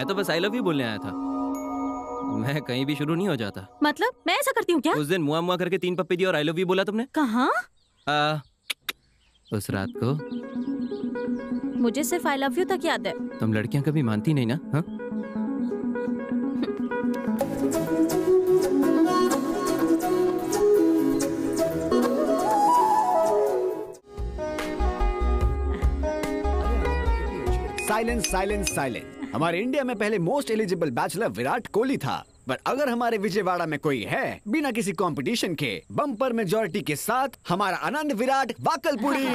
मैं तो बस आई लव यू बोलने आया था। मैं कहीं भी शुरू नहीं हो जाता। मतलब मैं ऐसा करती हूँ क्या? उस दिन मुआ मुआ करके 3 पप्पी दिए और आई लव यू बोला तुमने। कहाँ? उस रात को। मुझे सिर्फ आई लव यू तक याद है। तुम लड़कियां कभी मानती नहीं ना? हाँ? Silence silence silence. हमारे इंडिया में पहले most eligible bachelor Virat Kohli था, पर अगर हमारे विजयवाड़ा में कोई है बिना किसी कंपटीशन के बम्पर मेजॉरिटी के साथ, हमारा आनंद विराट वाकलपुरी।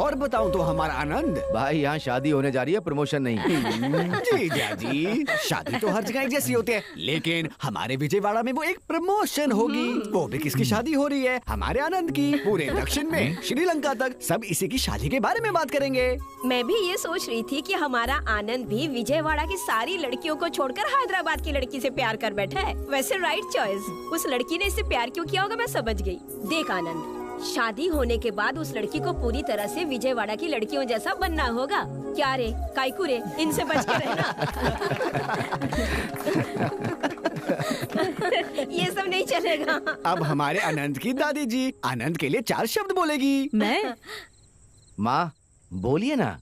और बताऊं तो हमारा आनंद। भाई यहाँ शादी होने जा रही है, प्रमोशन नहीं। जीजा जी, शादी तो हर जगह एक जैसी होती है, लेकिन हमारे विजयवाड़ा में वो एक प्रमोशन होगी। वो भी किसकी शादी हो रही है? हमारे आनंद की। पूरे दक्षिण में श्रीलंका तक सब इसी की शादी के बारे में बात करेंगे। मैं भी ये सोच रही थी कि हमारा आनंद भी विजयवाड़ा की सारी लड़कियों को छोड़कर हैदराबाद की लड़की से प्यार कर बैठा है। वैसे राइट चॉइस। उस लड़की ने इससे प्यार क्यों किया होगा मैं समझ गई। देख आनंद, शादी होने के बाद उस लड़की को पूरी तरह से विजयवाड़ा की लड़कियों जैसा बनना होगा। क्या रे काइकू रे, इनसे बच के रहना। ये सब नहीं चलेगा। अब हमारे आनंद की दादी जी आनंद के लिए 4 शब्द बोलेगी। मैं? माँ बोलिए ना।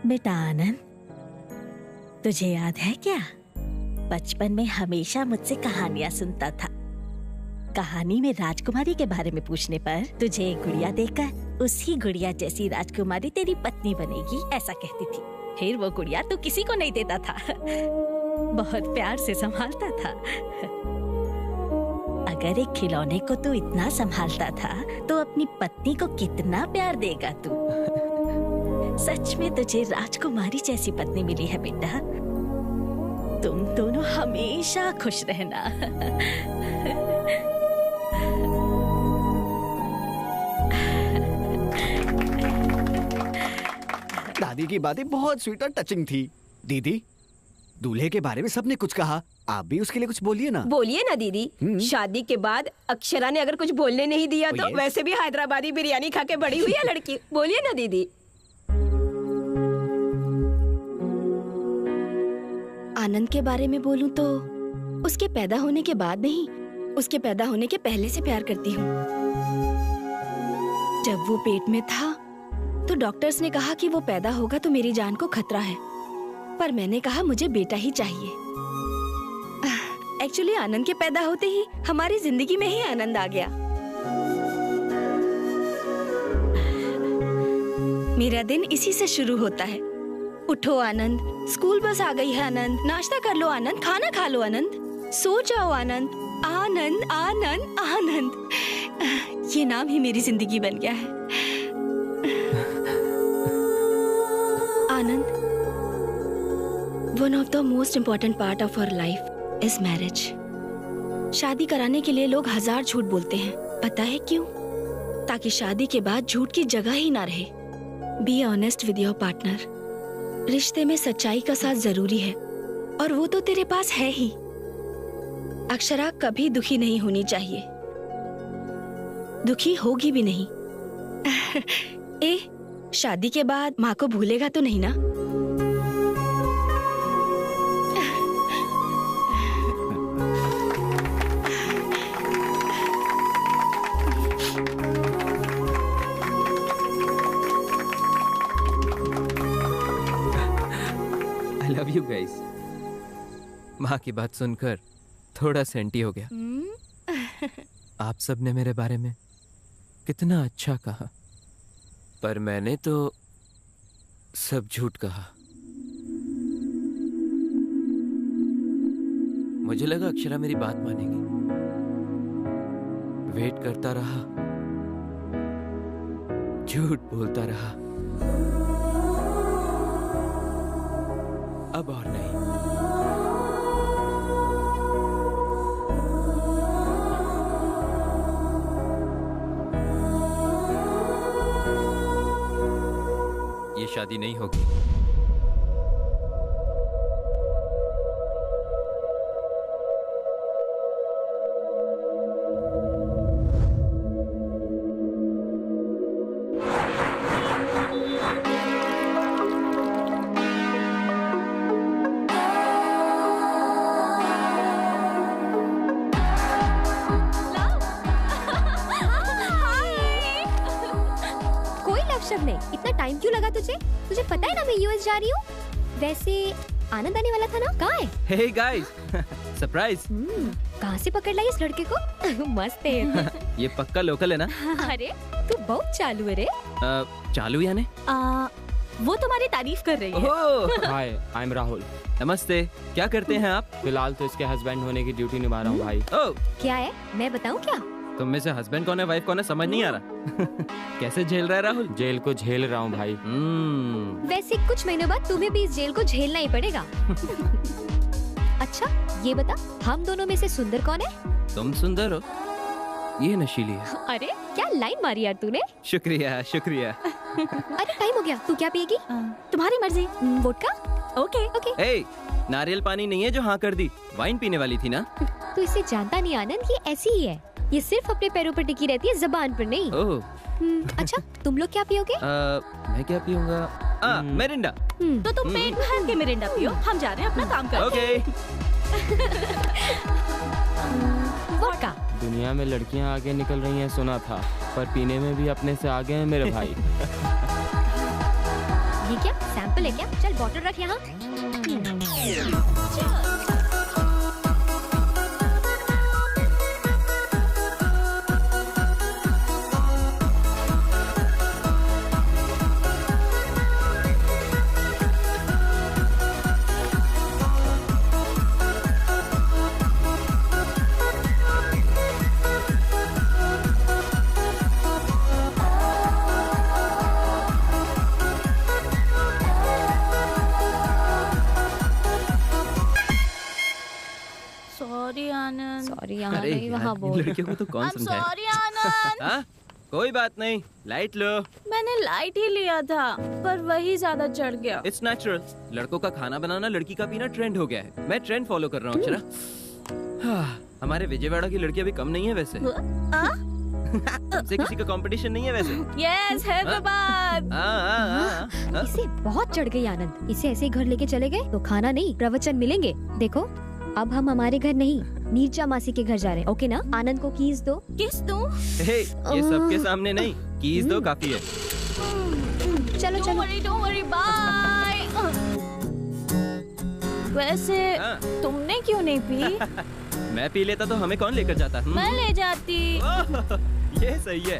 बेटा आनंद, तुझे याद है क्या, बचपन में हमेशा मुझसे कहानियां सुनता था। कहानी में राजकुमारी के बारे में पूछने पर तुझे एक गुड़िया देकर उसी गुड़िया जैसी राजकुमारी तेरी पत्नी बनेगी, ऐसा कहती थी। फिर वो गुड़िया तू किसी को नहीं देता था, बहुत प्यार से संभालता था। अगर एक खिलौने को तू इतना संभालता था तो अपनी पत्नी को कितना प्यार देगा तू। सच में तुझे राजकुमारी जैसी पत्नी मिली है बेटा। तुम दोनों हमेशा खुश रहना। दादी की बातें बहुत स्वीट और टचिंग थी। दीदी, दूल्हे के बारे में सबने कुछ कहा, आप भी उसके लिए कुछ बोलिए ना। बोलिए ना दीदी। शादी के बाद अक्षरा ने अगर कुछ बोलने नहीं दिया तो वैसे भी हैदराबादी बिरयानी खा के बड़ी हुई है लड़की। बोलिए ना दीदी। आनंद के बारे में बोलूं तो उसके पैदा होने के बाद नहीं, उसके पैदा होने के पहले से प्यार करती हूँ। जब वो पेट में था तो डॉक्टर्स ने कहा कि वो पैदा होगा तो मेरी जान को खतरा है, पर मैंने कहा मुझे बेटा ही चाहिए। एक्चुअली आनंद के पैदा होते ही हमारी जिंदगी में ही आनंद आ गया। मेरा दिन इसी से शुरू होता है। उठो आनंद, स्कूल बस आ गई है आनंद, नाश्ता कर लो आनंद, खाना खा लो आनंद, सो जाओ आनंद, आनंद आनंद आनंद। ये नाम ही मेरी जिंदगी बन गया है। Anand, one of the most important part of our life is marriage. शादी कराने के लिए लोग 1000 झूठ बोलते हैं, पता है क्यों? ताकि शादी के बाद झूठ की जगह ही ना रहे। Be honest with your partner. रिश्ते में सच्चाई का साथ जरूरी है और वो तो तेरे पास है ही। अक्षरा कभी दुखी नहीं होनी चाहिए, दुखी होगी भी नहीं। ए, शादी के बाद माँ को भूलेगा तो नहीं ना? Love you guys. माँ की बात सुनकर थोड़ा सेंटी हो गया। आप सब ने मेरे बारे में कितना अच्छा कहा, पर मैंने तो सब झूठ कहा। मुझे लगा अक्षरा मेरी बात मानेगी। वेट करता रहा, झूठ बोलता रहा। अब और नहीं। ये शादी नहीं होगी। मुझे? तुझे पता है ना मैं यूएस जा रही हूँ। वैसे आनंद आने वाला था ना, कहाँ है? Hey guys, surprise. कहाँ से पकड़ लाई इस लड़के को? मस्त है। ये पक्का लोकल है ना? अरे तू बहुत चालू है रे। चालू यानी? वो तुम्हारी तारीफ कर रही है। ओह, हाय, आई एम राहुल। नमस्ते। क्या करते हैं आप? फिलहाल तो इसके हस्बैंड होने की ड्यूटी निभा रहा हूँ भाई। ओह, क्या है, मैं बताऊँ क्या? तुम में से हस्बैंड कौन है, वाइफ कौन है, समझ नहीं आ रहा। कैसे झेल रहा है राहुल? जेल को झेल रहा हूँ भाई। वैसे कुछ महीनों बाद तुम्हें भी इस जेल को झेलना ही पड़ेगा। अच्छा ये बता, हम दोनों में से सुंदर कौन है? तुम सुंदर हो, ये नशीली है। अरे क्या लाइन मारी यार तूने। शुक्रिया शुक्रिया। अरे टाइम हो गया, तू क्या पिएगी? तुम्हारी मर्जी। वोडका? Okay okay. ए, नारियल पानी नहीं है जो हाँ कर दी, वाइन पीने वाली थी ना? तू इसे जानता नहीं आनंद, ये ऐसी ही है। ये सिर्फ अपने पैरों पर टिकी रहती है, जबान पर नहीं। ओह। अच्छा तुम लोग क्या पियोगे? मैं क्या पीऊंगा? मिरिंडा। तो तुम पेट भर के मिरिंडा पियो, हम जा रहे हैं अपना काम करने। ओके। वोडका। दुनिया में लड़कियाँ आगे निकल रही हैं सुना था, पर पीने में भी अपने से आगे हैं मेरे भाई। ये क्या सैंपल है क्या? चल बॉटल रख यहाँ। सॉरी आनंद। सॉरी यहाँ अरे नहीं, वहाँ यार, बोल। लड़कियों को तो कौन समझाए? सॉरी आनंद। हाँ? कोई बात नहीं, लाइट लो। मैंने लाइट ही लिया था, पर वही ज्यादा चढ़ गया। It's natural. लड़कों का खाना बनाना, लड़की का पीना ट्रेंड हो गया है। मैं ट्रेंड फॉलो कर रहा हूँ अक्षरा। हमारे विजयवाड़ा की लड़कियां भी कम नहीं है वैसे। हमसे किसी का कंपटीशन नहीं है वैसे। यस, हैदराबाद। इसे बहुत चढ़ गई आनंद। इसे ऐसे ही घर लेके चले गए तो खाना नहीं प्रवचन मिलेंगे। देखो अब हम हमारे घर नहीं, नीरजा मासी के घर जा रहे हैं। ओके ना? आनंद को कीज दो। किस दूं? हे, ये सबके सामने नहीं, कीज दो काफी है। चलो चलो। Don't worry, bye. वैसे तुमने क्यों नहीं पी? मैं पी लेता तो हमें कौन लेकर जाता? मैं ले जाती। ये सही है।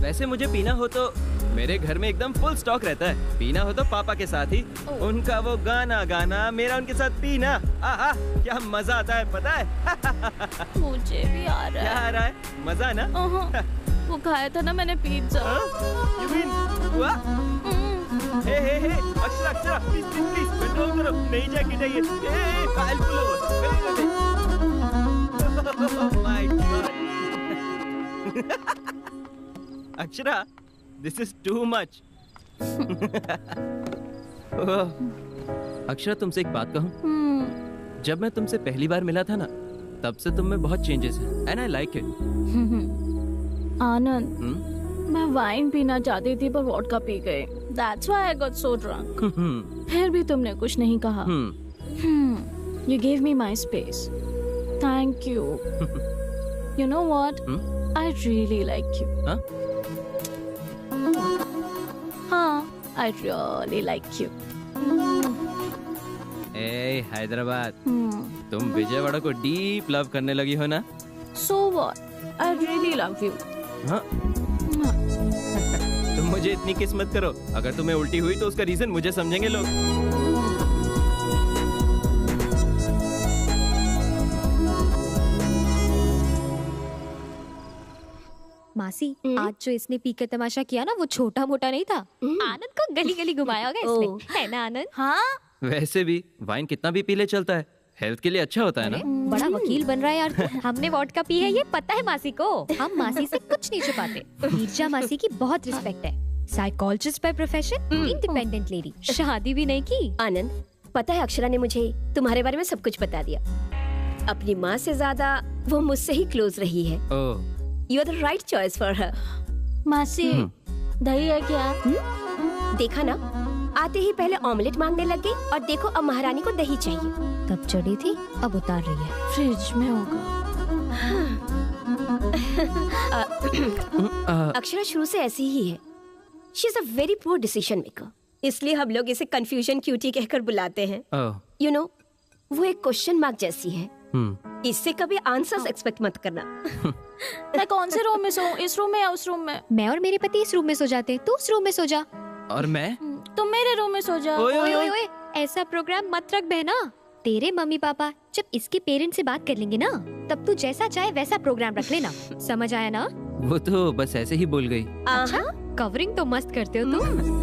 वैसे मुझे पीना हो तो मेरे घर में एकदम फुल स्टॉक रहता है। पीना हो तो पापा के साथ ही, उनका वो गाना गाना, मेरा उनके साथ पीना। आहा, क्या मजा आता है पता है? मुझे भी आ रहा है। क्या आ रहा है? मजा ना? वो खाया था ना मैंने पिज्जा। You mean, हुआ? हे, अक्षरा अक्षरा, प्लीज कंट्रोल करो, नहीं जाके चाहिए। I'll pull over. Oh my God. Akshara, this is too much. Akshara, तुमसे एक बात कहूँ? जब मैं तुमसे पहली बार मिला था ना, तब से तुम में बहुत चेंजेस हैं, and I like it. आनंद, मैं वाइन पीना चाहती थी पर वोडका पी गई। That's why I got so drunk. फिर भी तुमने कुछ नहीं कहा। You gave me my space. Thank you. You know what? I really like you. Huh? हाँ, I really like you. ए हैदराबाद, तुम विजयवाड़ा को डीप लव करने लगी हो ना? So what? I really love you. हाँ? तुम मुझे इतनी किस्मत करो, अगर तुम्हें उल्टी हुई तो उसका रीजन मुझे समझेंगे लोग। मासी, आज जो इसने पी कर तमाशा किया ना, वो छोटा मोटा नहीं था। आनंद को गली गली घुमाया होगा इसने, है ना आनंद? हाँ? वैसे भी वाइन कितना भी पी ले चलता है, हेल्थ के लिए अच्छा होता है ना? बड़ा वकील बन रहा है यार तू। हमने वोडका पी है, ये पता है मासी को। हम मासी से कुछ नहीं छुपाते। नीरजा मासी की बहुत रिस्पेक्ट है। Psychologist by profession, independent lady, शादी भी नहीं की। आनंद, पता है अक्षरा ने मुझे तुम्हारे बारे में सब कुछ बता दिया। अपनी माँ से ज्यादा वो मुझसे ही क्लोज रही है। You are the right choice for her. मासी, दही है क्या? देखा ना, आते ही पहले ऑमलेट मांगने लग गई और देखो अब महारानी को दही चाहिए। तब चढ़ी थी, अब उतार रही है। फ्रिज में होगा। अक्षरा शुरू से ऐसी ही है। She is a very poor decision maker, इसलिए हम लोग इसे कंफ्यूजन क्यूटी कहकर बुलाते हैं। यू नो, वो एक क्वेश्चन मार्क जैसी है। इससे कभी आंसर्स एक्सपेक्ट मत करना। मैं कौन से रूम में सोऊं, इस रूम में या उस रूम में? मैं और मेरे पति इस रूम में सो जाते, तू उस रूम में सो जा। और मैं? तुम मेरे रूम में सो जाओ। ओए ओए ओए, ऐसा प्रोग्राम मत रख बहना। तेरे मम्मी पापा जब इसके पेरेंट्स से बात कर लेंगे ना, तब तू जैसा चाहे वैसा प्रोग्राम रख लेना। समझ आया ना? वो तो बस ऐसे ही बोल गई। अच्छा, कवरिंग तो मस्त करते हो तुम।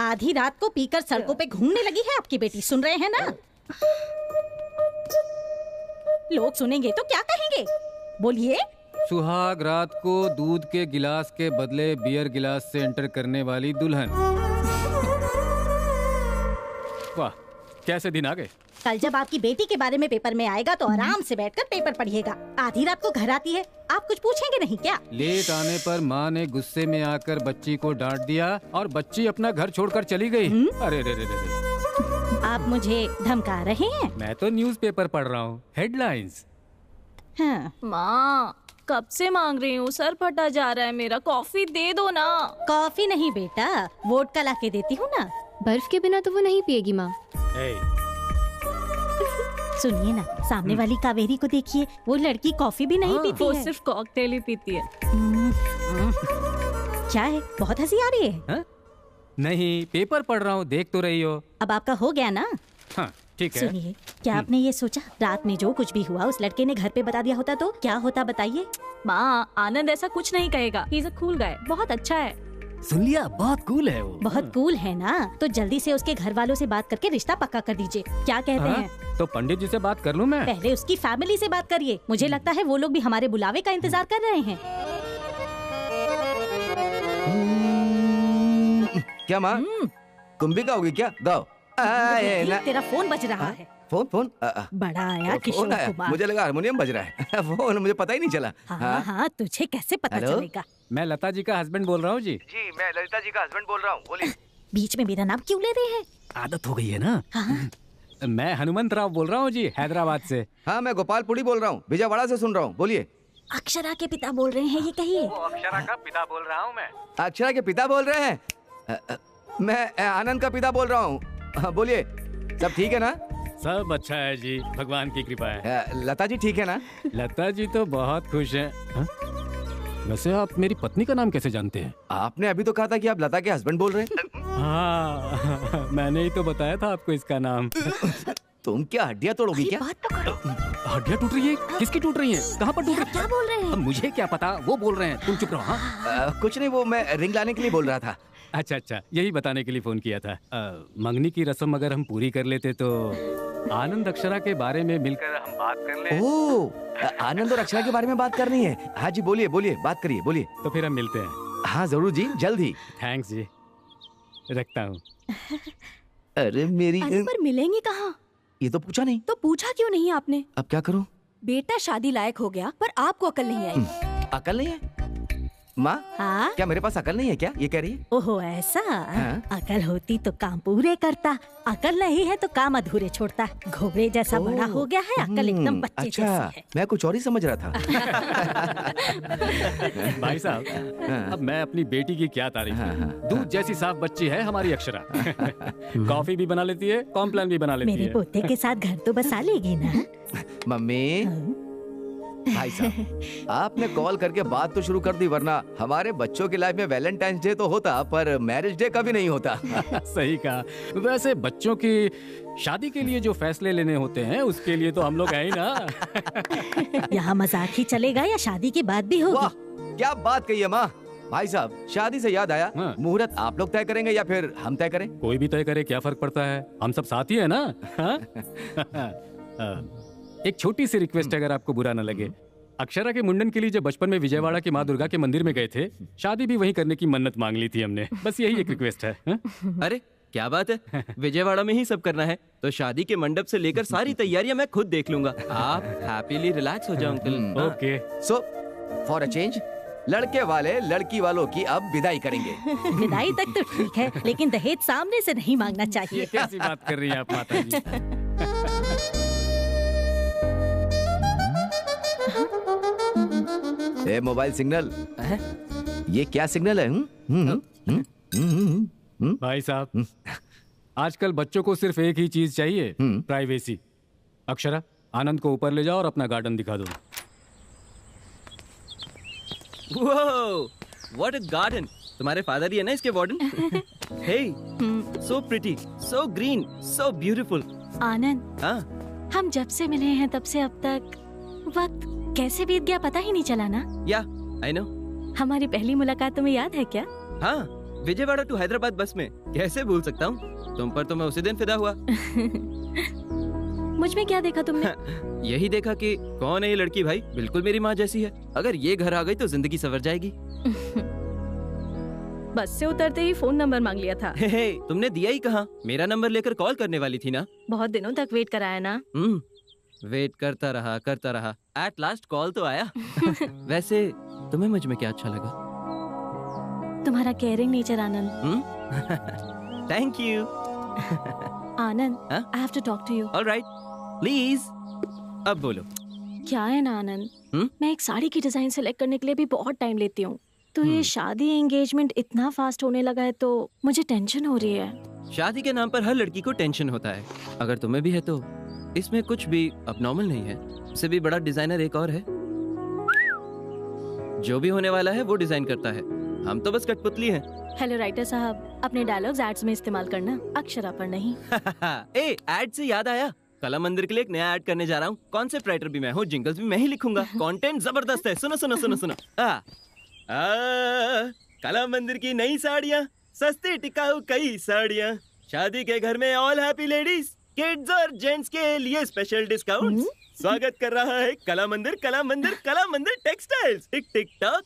आधी रात को पीकर सड़कों पे घूमने लगी है आपकी बेटी, सुन रहे हैं ना? लोग सुनेंगे तो क्या कहेंगे? बोलिए। सुहाग रात को दूध के गिलास के बदले बियर गिलास से एंटर करने वाली दुल्हन। वाह, कैसे दिन आ गए। कल जब आपकी बेटी के बारे में पेपर में आएगा तो आराम से बैठकर पेपर पढ़िएगा। आधी रात को घर आती है, आप कुछ पूछेंगे नहीं क्या? लेट आने पर माँ ने गुस्से में आकर बच्ची को डांट दिया और बच्ची अपना घर छोड़कर चली गई। अरे रे रे रे। आप मुझे धमका रहे हैं? मैं तो न्यूज़पेपर पढ़ रहा हूँ, हेडलाइंस। हाँ। माँ, कब से मांग रही हूँ, सर फटा जा रहा है मेरा, कॉफी दे दो ना। कॉफी नहीं बेटा, वोडका ला के देती हूँ ना। बर्फ के बिना तो वो नहीं पिएगी माँ। सुनिए ना, सामने वाली कावेरी को देखिए, वो लड़की कॉफी भी नहीं पीती वो है। सिर्फ कॉकटेल ही पीती है। क्या है, बहुत हंसी आ रही है? हा? नहीं, पेपर पढ़ रहा हूँ, देख तो रही हो। अब आपका हो गया ना? हाँ, ठीक है। सुनिए, क्या आपने ये सोचा रात में जो कुछ भी हुआ उस लड़के ने घर पे बता दिया होता तो क्या होता, बताइए? माँ, आनंद ऐसा कुछ नहीं कहेगा। He is a cool guy, बहुत अच्छा है। सुन लिया, बहुत कूल है वो। बहुत कूल है ना, तो जल्दी से उसके घर वालों से बात करके रिश्ता पक्का कर दीजिए। क्या कहते हैं? तो पंडित जी से बात कर लूं मैं? पहले उसकी फैमिली से बात करिए, मुझे लगता है वो लोग भी हमारे बुलावे का इंतजार कर रहे हैं। क्या माँ, कुंभिका होगी क्या? गाओ। तेरा फोन बज रहा है। फोन बड़ा आया किशोर कुमार। मुझे लगा हारमोनियम बज रहा है। फोन मुझे पता ही नहीं चला। हाँ, तुझे कैसे पता चलेगा? मैं लता जी का हस्बैंड बोल रहा हूँ जी। जी, मैं ललिता जी का हस्बैंड बोल रहा हूँ, बोलिए। बीच में मेरा नाम क्यों ले रहे हैं? आदत हो गई है ना। हाँ। मैं हनुमंत राव बोल रहा हूँ जी, हैदराबाद से। हाँ, मैं गोपालपुरी बोल रहा हूँ, विजयवाड़ा से सुन रहा हूँ, बोलिए। अक्षरा के पिता बोल रहे हैं, ये कहिए। अक्षरा का पिता बोल रहा हूँ मैं। अक्षरा के पिता बोल रहे हैं? मैं आनंद का पिता बोल रहा हूँ, बोलिए। सब ठीक है ना? सब अच्छा है जी, भगवान की कृपा है। लता जी ठीक है ना? लता जी तो बहुत खुश हैं। वैसे आप मेरी पत्नी का नाम कैसे जानते हैं? आपने अभी तो कहा था कि आप लता के हस्बैंड बोल रहे हैं। हाँ, मैंने ही तो बताया था आपको इसका नाम। तुम क्या हड्डियाँ तोड़ोगी क्या? बात तो करो। हड्डियाँ टूट रही है? किसकी टूट रही हैं? कहाँ पर टूट रही? क्या बोल रहे हैं? अब मुझे क्या पता, वो बोल रहे हैं, तुम चुप रहो। हाँ? कुछ नहीं, वो मैं रिंग लाने के लिए बोल रहा था। अच्छा अच्छा, यही बताने के लिए फोन किया था। मंगनी की रस्म अगर हम पूरी कर लेते तो आनंद अक्षरा के बारे में मिलकर हम बात कर ले। ओह, आनंद और अक्षरा के बारे में बात करनी है? हाँ जी, बोलिए बोलिए, बात करिए, बोलिए। तो फिर हम मिलते हैं। हाँ जरूर जी, जल्द ही। थैंक्स जी, रखता हूँ। अरे मेरी, पर मिलेंगे कहाँ? ये तो पूछा नहीं। तो पूछा क्यों नहीं आपने? अब क्या करूँ? बेटा शादी लायक हो गया, पर आपको अकल नहीं आई। अकल नहीं है? माँ, हाँ? क्या मेरे पास अकल नहीं है क्या? ये कह रही है। ओहो ऐसा? हाँ? अकल होती तो काम पूरे करता, अकल नहीं है तो काम अधूरे छोड़ता। घोड़े जैसा बड़ा हो गया है, अकल एकदम बच्चे अच्छा, जैसी है। मैं कुछ और ही समझ रहा था। भाई साहब, अब मैं अपनी बेटी की क्या तारीफ करूं? दूध जैसी साफ बच्ची है हमारी अक्षरा। कॉफी भी बना लेती है, कॉम्प्लान भी बना लेती है। मेरे पोते के साथ घर तो बसा लेगी ना? मम्मी, भाई साहब, आपने कॉल करके बात तो शुरू कर दी, वरना हमारे बच्चों की लाइफ में वैलेंटाइंस डे तो होता पर मैरिज डे कभी नहीं होता। सही कहा। वैसे बच्चों की शादी के लिए जो फैसले लेने होते हैं उसके लिए तो हम लोग हैं ही ना। यहाँ मजाक ही चलेगा या शादी की बात भी होगी? वाह, क्या बात कही है माँ। भाई साहब, शादी से याद आया, मुहूर्त आप लोग तय करेंगे या फिर हम तय करें? कोई भी तय करे, क्या फर्क पड़ता है, हम सब साथ ही है ना। एक छोटी सी रिक्वेस्ट, अगर आपको बुरा न लगे। अक्षरा के मुंडन के लिए जब बचपन में विजयवाड़ा की माँ दुर्गा के मंदिर में गए थे, शादी भी वहीं करने की मन्नत मांग ली थी हमने। बस यही एक रिक्वेस्ट है। अरे क्या बात है, विजयवाड़ा में ही सब करना है तो शादी के मंडप से लेकर सारी तैयारियां मैं खुद देख लूंगा। आप हैप्पीली रिलैक्स हो जाओ uncle. Okay. So for a change लड़के वाले लड़की वालों की अब विदाई करेंगे। विदाई तक तो ठीक है, लेकिन दहेज सामने से नहीं मांगना चाहिए। ये कैसी बात कर रही हैं आप माता जी? ए मोबाइल सिग्नल, ये क्या सिग्नल है? भाई साहब, आजकल बच्चों को सिर्फ एक ही चीज चाहिए, प्राइवेसी। अक्षरा, आनंद को ऊपर ले जाओ और अपना गार्डन दिखा दो। What a garden! तुम्हारे फादर ही है ना इसके warden? Hey, so pretty, so green, so beautiful. Anand, हाँ, हम जब से मिले हैं तब से अब तक वक्त कैसे बीत गया पता ही नहीं चला ना। या, आई नो। हमारी पहली मुलाकात तुम्हें याद है क्या? हाँ, विजयवाड़ा टू हैदराबाद बस में। कैसे भूल सकता हूँ? तुम पर तो मैं उसी दिन फिदा हुआ। मुझ में क्या देखा तुमने? यही देखा कि कौन है ये लड़की भाई, बिल्कुल मेरी माँ जैसी है। अगर ये घर आ गई तो जिंदगी संवर जाएगी। बस से उतरते ही फोन नंबर मांग लिया था। हे, तुमने दिया ही कहाँ? मेरा नंबर लेकर कॉल करने वाली थी ना। बहुत दिनों तक वेट कराया ना। वेट करता रहा। एट लास्ट कॉल तो आया। वैसे तुम्हें मुझ में क्या अच्छा लगा? तुम्हारा caring nature Anand. Thank you. Anand, I have to talk to you. Alright, please. अब बोलो। क्या है ना आनंद, मैं एक साड़ी की डिजाइन सेलेक्ट करने के लिए भी बहुत टाइम लेती हूँ। तो ये शादी एंगेजमेंट इतना फास्ट होने लगा है तो मुझे टेंशन हो रही है। शादी के नाम पर हर लड़की को टेंशन होता है। अगर तुम्हें भी है तो इसमें कुछ भी अबनॉर्मल नहीं है। इससे भी बड़ा डिजाइनर एक और है। जो भी होने वाला है वो डिजाइन करता है, हम तो बस कठपुतली हैं। हेलो राइटर साहब, अपने डायलॉग्स एड्स में इस्तेमाल करना, अक्षरा पर नहीं। ए, एड से याद आया, कला मंदिर के लिए एक नया ऐड करने जा रहा हूँ। कॉन्सेप्ट राइटर भी मैं हूँ, जिंगल्स भी मैं ही लिखूंगा। कंटेंट जबरदस्त है, सुनो सुनो सुनो सुनो। कला मंदिर की नई साड़ियाँ, सस्ती टिकाऊ कई साड़ियाँ, शादी के घर में ऑल हैप्पी लेडीज, किड्स और जेंट्स के लिए स्पेशल डिस्काउंट। स्वागत कर रहा है कला मंदिर, कला मंदिर, कला मंदिर टेक्सटाइल्स। टिक टिक टॉक।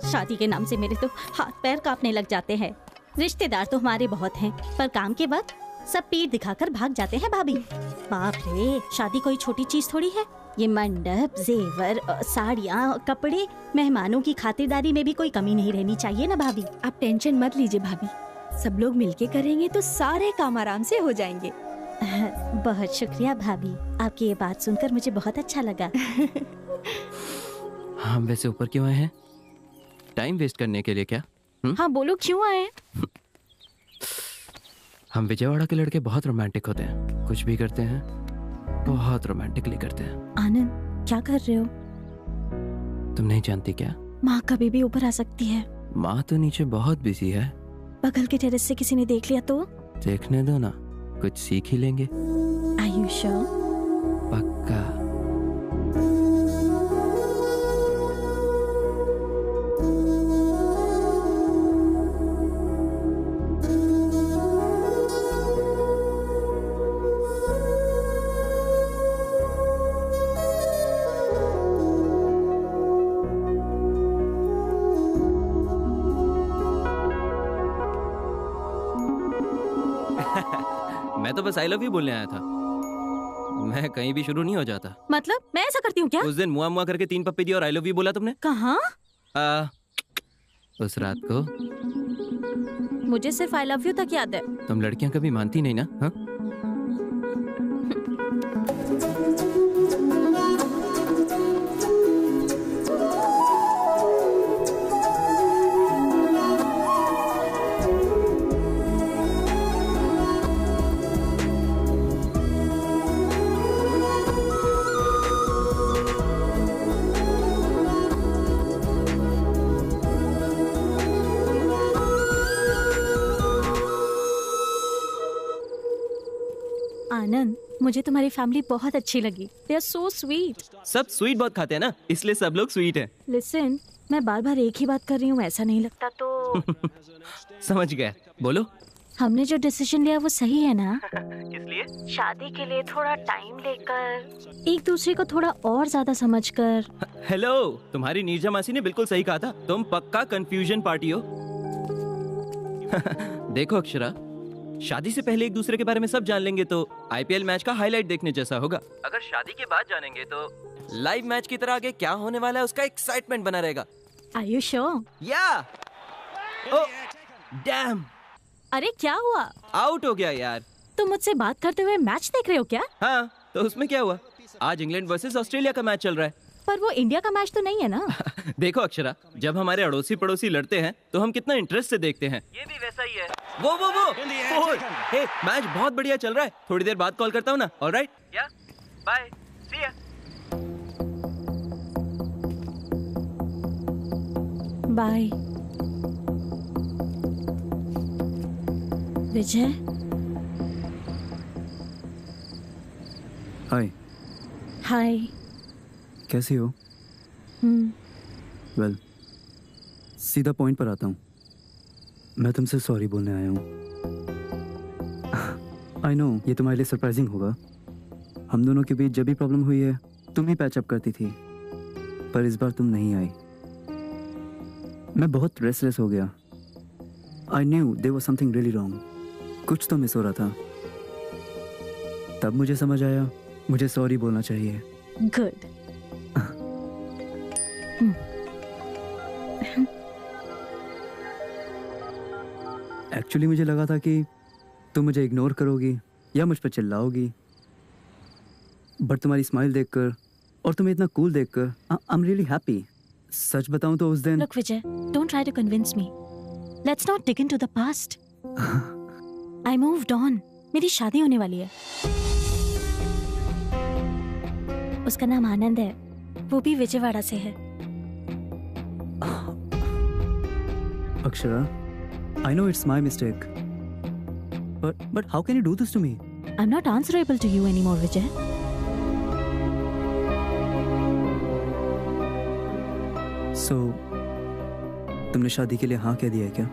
शादी के नाम से मेरे तो हाथ पैर कांपने लग जाते हैं। रिश्तेदार तो हमारे बहुत हैं, पर काम के वक्त सब पीठ दिखाकर भाग जाते हैं भाभी। बाप रे, शादी कोई छोटी चीज थोड़ी है। ये मंडप, जेवर, साड़ियाँ, कपड़े, मेहमानों की खातिरदारी में भी कोई कमी नहीं रहनी चाहिए ना भाभी। आप टेंशन मत लीजिए भाभी, सब लोग मिलके करेंगे तो सारे काम आराम से हो जाएंगे। बहुत शुक्रिया भाभी, आपकी ये बात सुनकर मुझे बहुत अच्छा लगा। हम वैसे ऊपर क्यों आए हैं? टाइम वेस्ट करने के लिए क्या? हाँ बोलो, क्यों आए? हम विजयवाड़ा के लड़के बहुत रोमांटिक होते हैं, कुछ भी करते हैं बहुत रोमांटिकली करते हैं। आनंद, क्या कर रहे हो? तुम नहीं जानती क्या? माँ कभी भी ऊपर आ सकती है। माँ तो नीचे बहुत बिजी है। बगल के टेरेस से किसी ने देख लिया तो? देखने दो ना, कुछ सीख ही लेंगे। Are you sure? पक्का। मैं तो बस आई लव यू बोलने आया था। मैं कहीं भी शुरू नहीं हो जाता। मतलब मैं ऐसा करती हूँ क्या? उस दिन मुआ मुआ करके 3 पप्पी दी और आई लव यू बोला तुमने। कहाँ? उस रात को। मुझे सिर्फ आई लव यू तक याद है। तुम लड़कियां कभी मानती नहीं ना? हाँ? आनंद, मुझे तुम्हारी फैमिली बहुत अच्छी लगी। They are so sweet. सब स्वीट बहुत खाते हैं ना, इसलिए सब लोग स्वीट हैं। Listen, मैं बार बार एक ही बात कर रही हूँ, ऐसा नहीं लगता तो? समझ गया, बोलो। हमने जो डिसीजन लिया वो सही है ना? किस लिए? शादी के लिए थोड़ा टाइम लेकर, एक दूसरे को थोड़ा और ज्यादा समझकर। हेलो, तुम्हारी नीरजा मासी ने बिल्कुल सही कहा था, तुम पक्का कंफ्यूजन पार्टी हो। देखो अक्षरा, शादी से पहले एक दूसरे के बारे में सब जान लेंगे तो आईपीएल मैच का हाईलाइट देखने जैसा होगा। अगर शादी के बाद जानेंगे तो लाइव मैच की तरह आगे क्या होने वाला है उसका एक्साइटमेंट बना रहेगा। Are you sure? या ओह डैम, अरे क्या हुआ? आउट हो गया यार। तुम मुझसे बात करते हुए मैच देख रहे हो क्या? हाँ, तो उसमें क्या हुआ? आज इंग्लैंड वर्सेस ऑस्ट्रेलिया का मैच चल रहा है। पर वो इंडिया का मैच तो नहीं है ना। देखो अक्षरा, जब हमारे अड़ोसी पड़ोसी लड़ते हैं तो हम कितना इंटरेस्ट से देखते हैं। ये भी वैसा ही है। वो फोर। हे, मैच बहुत बढ़िया चल रहा है, थोड़ी देर बाद कॉल करता हूँ ना। ऑलराइट, या बाय, सी या। बाय विजय। हाय। हाय। कैसी हो? वेल, सीधा पॉइंट पर आता हूँ। मैं तुमसे सॉरी बोलने आया हूँ। आई नो ये तुम्हारे लिए सरप्राइजिंग होगा। हम दोनों के बीच जब भी प्रॉब्लम हुई है तुम ही पैचअप करती थी, पर इस बार तुम नहीं आई। मैं बहुत रेस्टलेस हो गया। I knew there was something really wrong. कुछ तो मिस हो रहा था। तब मुझे समझ आया मुझे सॉरी बोलना चाहिए। गुड। एक्चुअली मुझे लगा था कि तुम मुझे इग्नोर करोगी या मुझ पर चिल्लाओगी, बट तुम्हारी स्माइल देखकर और तुम्हें इतना कूल देखकर आई एम रियली हैप्पी। सच बताऊं तो उस दिन Look Vijay, don't try to convince me. Let's not dig into the past. I moved on. मेरी शादी होने वाली है। उसका नाम आनंद है, वो भी विजयवाड़ा से है। Akshara, I know it's my mistake. But how can you do this to me? I'm not answerable to you anymore, Vijay. So, तुमने शादी के लिए हाँ कह दिया है क्या?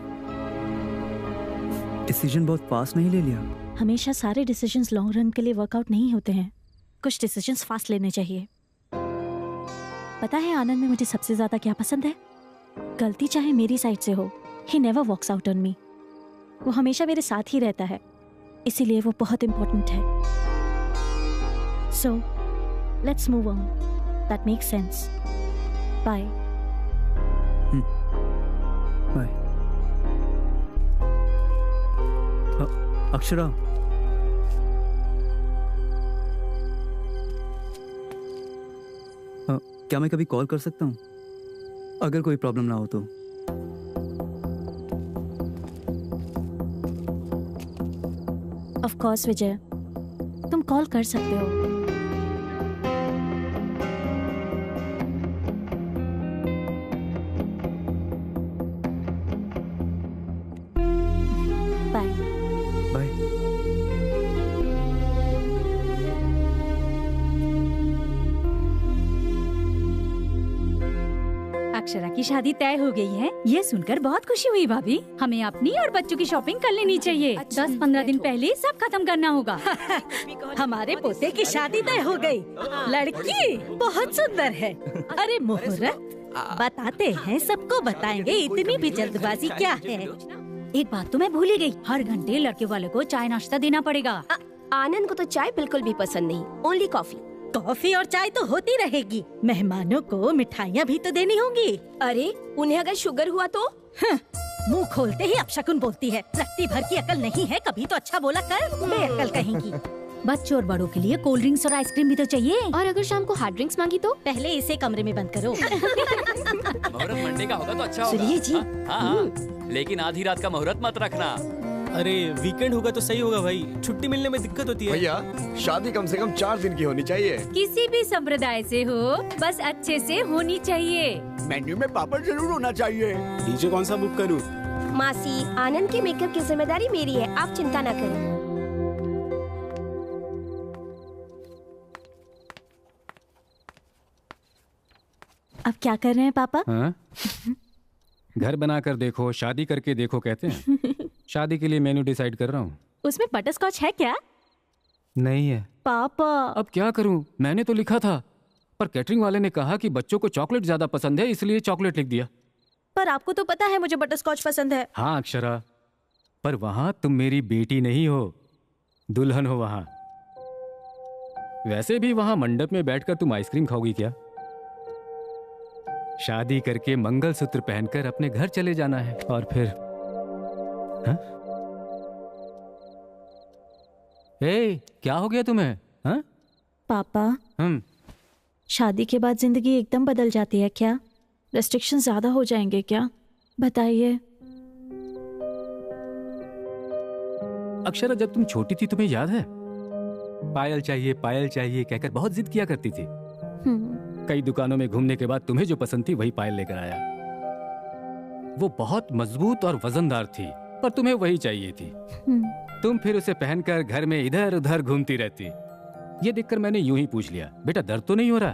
डिसीजन बहुत फास्ट नहीं ले लिया? हमेशा सारे डिसीजंस लॉन्ग रन के लिए वर्कआउट नहीं होते हैं। कुछ डिसीजंस फास्ट लेने चाहिए। पता है आनंद में मुझे सबसे ज्यादा क्या पसंद है? गलती चाहे मेरी साइड से हो, he never walks out on me. वो हमेशा मेरे साथ ही रहता है, इसीलिए वो बहुत इम्पोर्टेंट है। So, let's move on. That makes sense. Bye. Bye. Akshara, क्या मैं कभी कॉल कर सकता हूँ अगर कोई प्रॉब्लम ना हो तो? Of course, विजय, तुम कॉल कर सकते हो। बाय। बाय। अक्षरा की शादी तय हो गई है, ये सुनकर बहुत खुशी हुई भाभी। हमें अपनी और बच्चों की शॉपिंग कर लेनी चाहिए। 10-15 दिन पहले सब खत्म करना होगा। हमारे पोते की शादी तय हो गई। लड़की बहुत सुंदर है। अरे मुहूर्त बताते हैं, सबको बताएंगे, इतनी भी जल्दबाजी क्या है? एक बात तो मैं भूल ही गई, हर घंटे लड़के वाले को चाय नाश्ता देना पड़ेगा। आनंद को तो चाय बिल्कुल भी पसंद नहीं, ओनली कॉफी। कॉफी और चाय तो होती रहेगी, मेहमानों को मिठाइयाँ भी तो देनी होंगी। अरे उन्हें अगर शुगर हुआ तो? मुंह खोलते ही अपशकुन बोलती है। रत्ती भर की अकल नहीं है, कभी तो अच्छा बोला कर, बेअकल कहेंगी। बच्चों और बड़ों के लिए कोल्ड ड्रिंक्स और आइसक्रीम भी तो चाहिए। और अगर शाम को हार्ड ड्रिंक्स मांगी तो? पहले इसे कमरे में बंद करो। मुहूर्त मंडे का होगा तो अच्छा होगा। सुनिए जी। हाँ, लेकिन आधी रात का मुहूर्त मत रखना। अरे वीकेंड होगा तो सही होगा भाई, छुट्टी मिलने में दिक्कत होती है। भैया शादी कम से कम 4 दिन की होनी चाहिए। किसी भी संप्रदाय से हो, बस अच्छे से होनी चाहिए। मेन्यू में पापड़ जरूर होना चाहिए। डीजे कौन सा बुक करूं? मासी, आनंद के मेकअप की जिम्मेदारी मेरी है, आप चिंता न करें। अब क्या कर रहे हैं पापा? हाँ? घर बनाकर देखो, शादी करके देखो कहते हैं। शादी के लिए मेन्यू डिसाइड कर रहा हूँ। उसमें बटरस्कॉच है क्या? नहीं है। पापा अब क्या करूँ, मैंने तो लिखा था, पर कैटरिंग वाले ने कहा कि बच्चों को चॉकलेट ज्यादा पसंद है, इसलिए चॉकलेट लिख दिया। पर आपको तो पता है मुझे बटरस्कॉच पसंद है। हाँ अक्षरा, पर वहां तुम मेरी बेटी नहीं हो, दुल्हन हो वहां। वैसे भी वहां मंडप में बैठकर तुम आइसक्रीम खाओगी क्या? शादी करके मंगलसूत्र पहनकर अपने घर चले जाना है और फिर हाँ? ए, क्या हो गया तुम्हें? हाँ? पापा, शादी के बाद जिंदगी एकदम बदल जाती है क्या? रेस्ट्रिक्शन ज्यादा हो जाएंगे क्या? बताइए। अक्षरा, जब तुम छोटी थी तुम्हें याद है, पायल चाहिए कहकर बहुत जिद किया करती थी। कई दुकानों में घूमने के बाद तुम्हें जो पसंद थी वही पायल लेकर आया। वो बहुत मजबूत और वजनदार थी, पर तुम्हें वही चाहिए थी। तुम फिर उसे पहनकर घर में इधर उधर घूमती रहती। ये देखकर मैंने यूं ही पूछ लिया, बेटा दर्द तो नहीं हो रहा?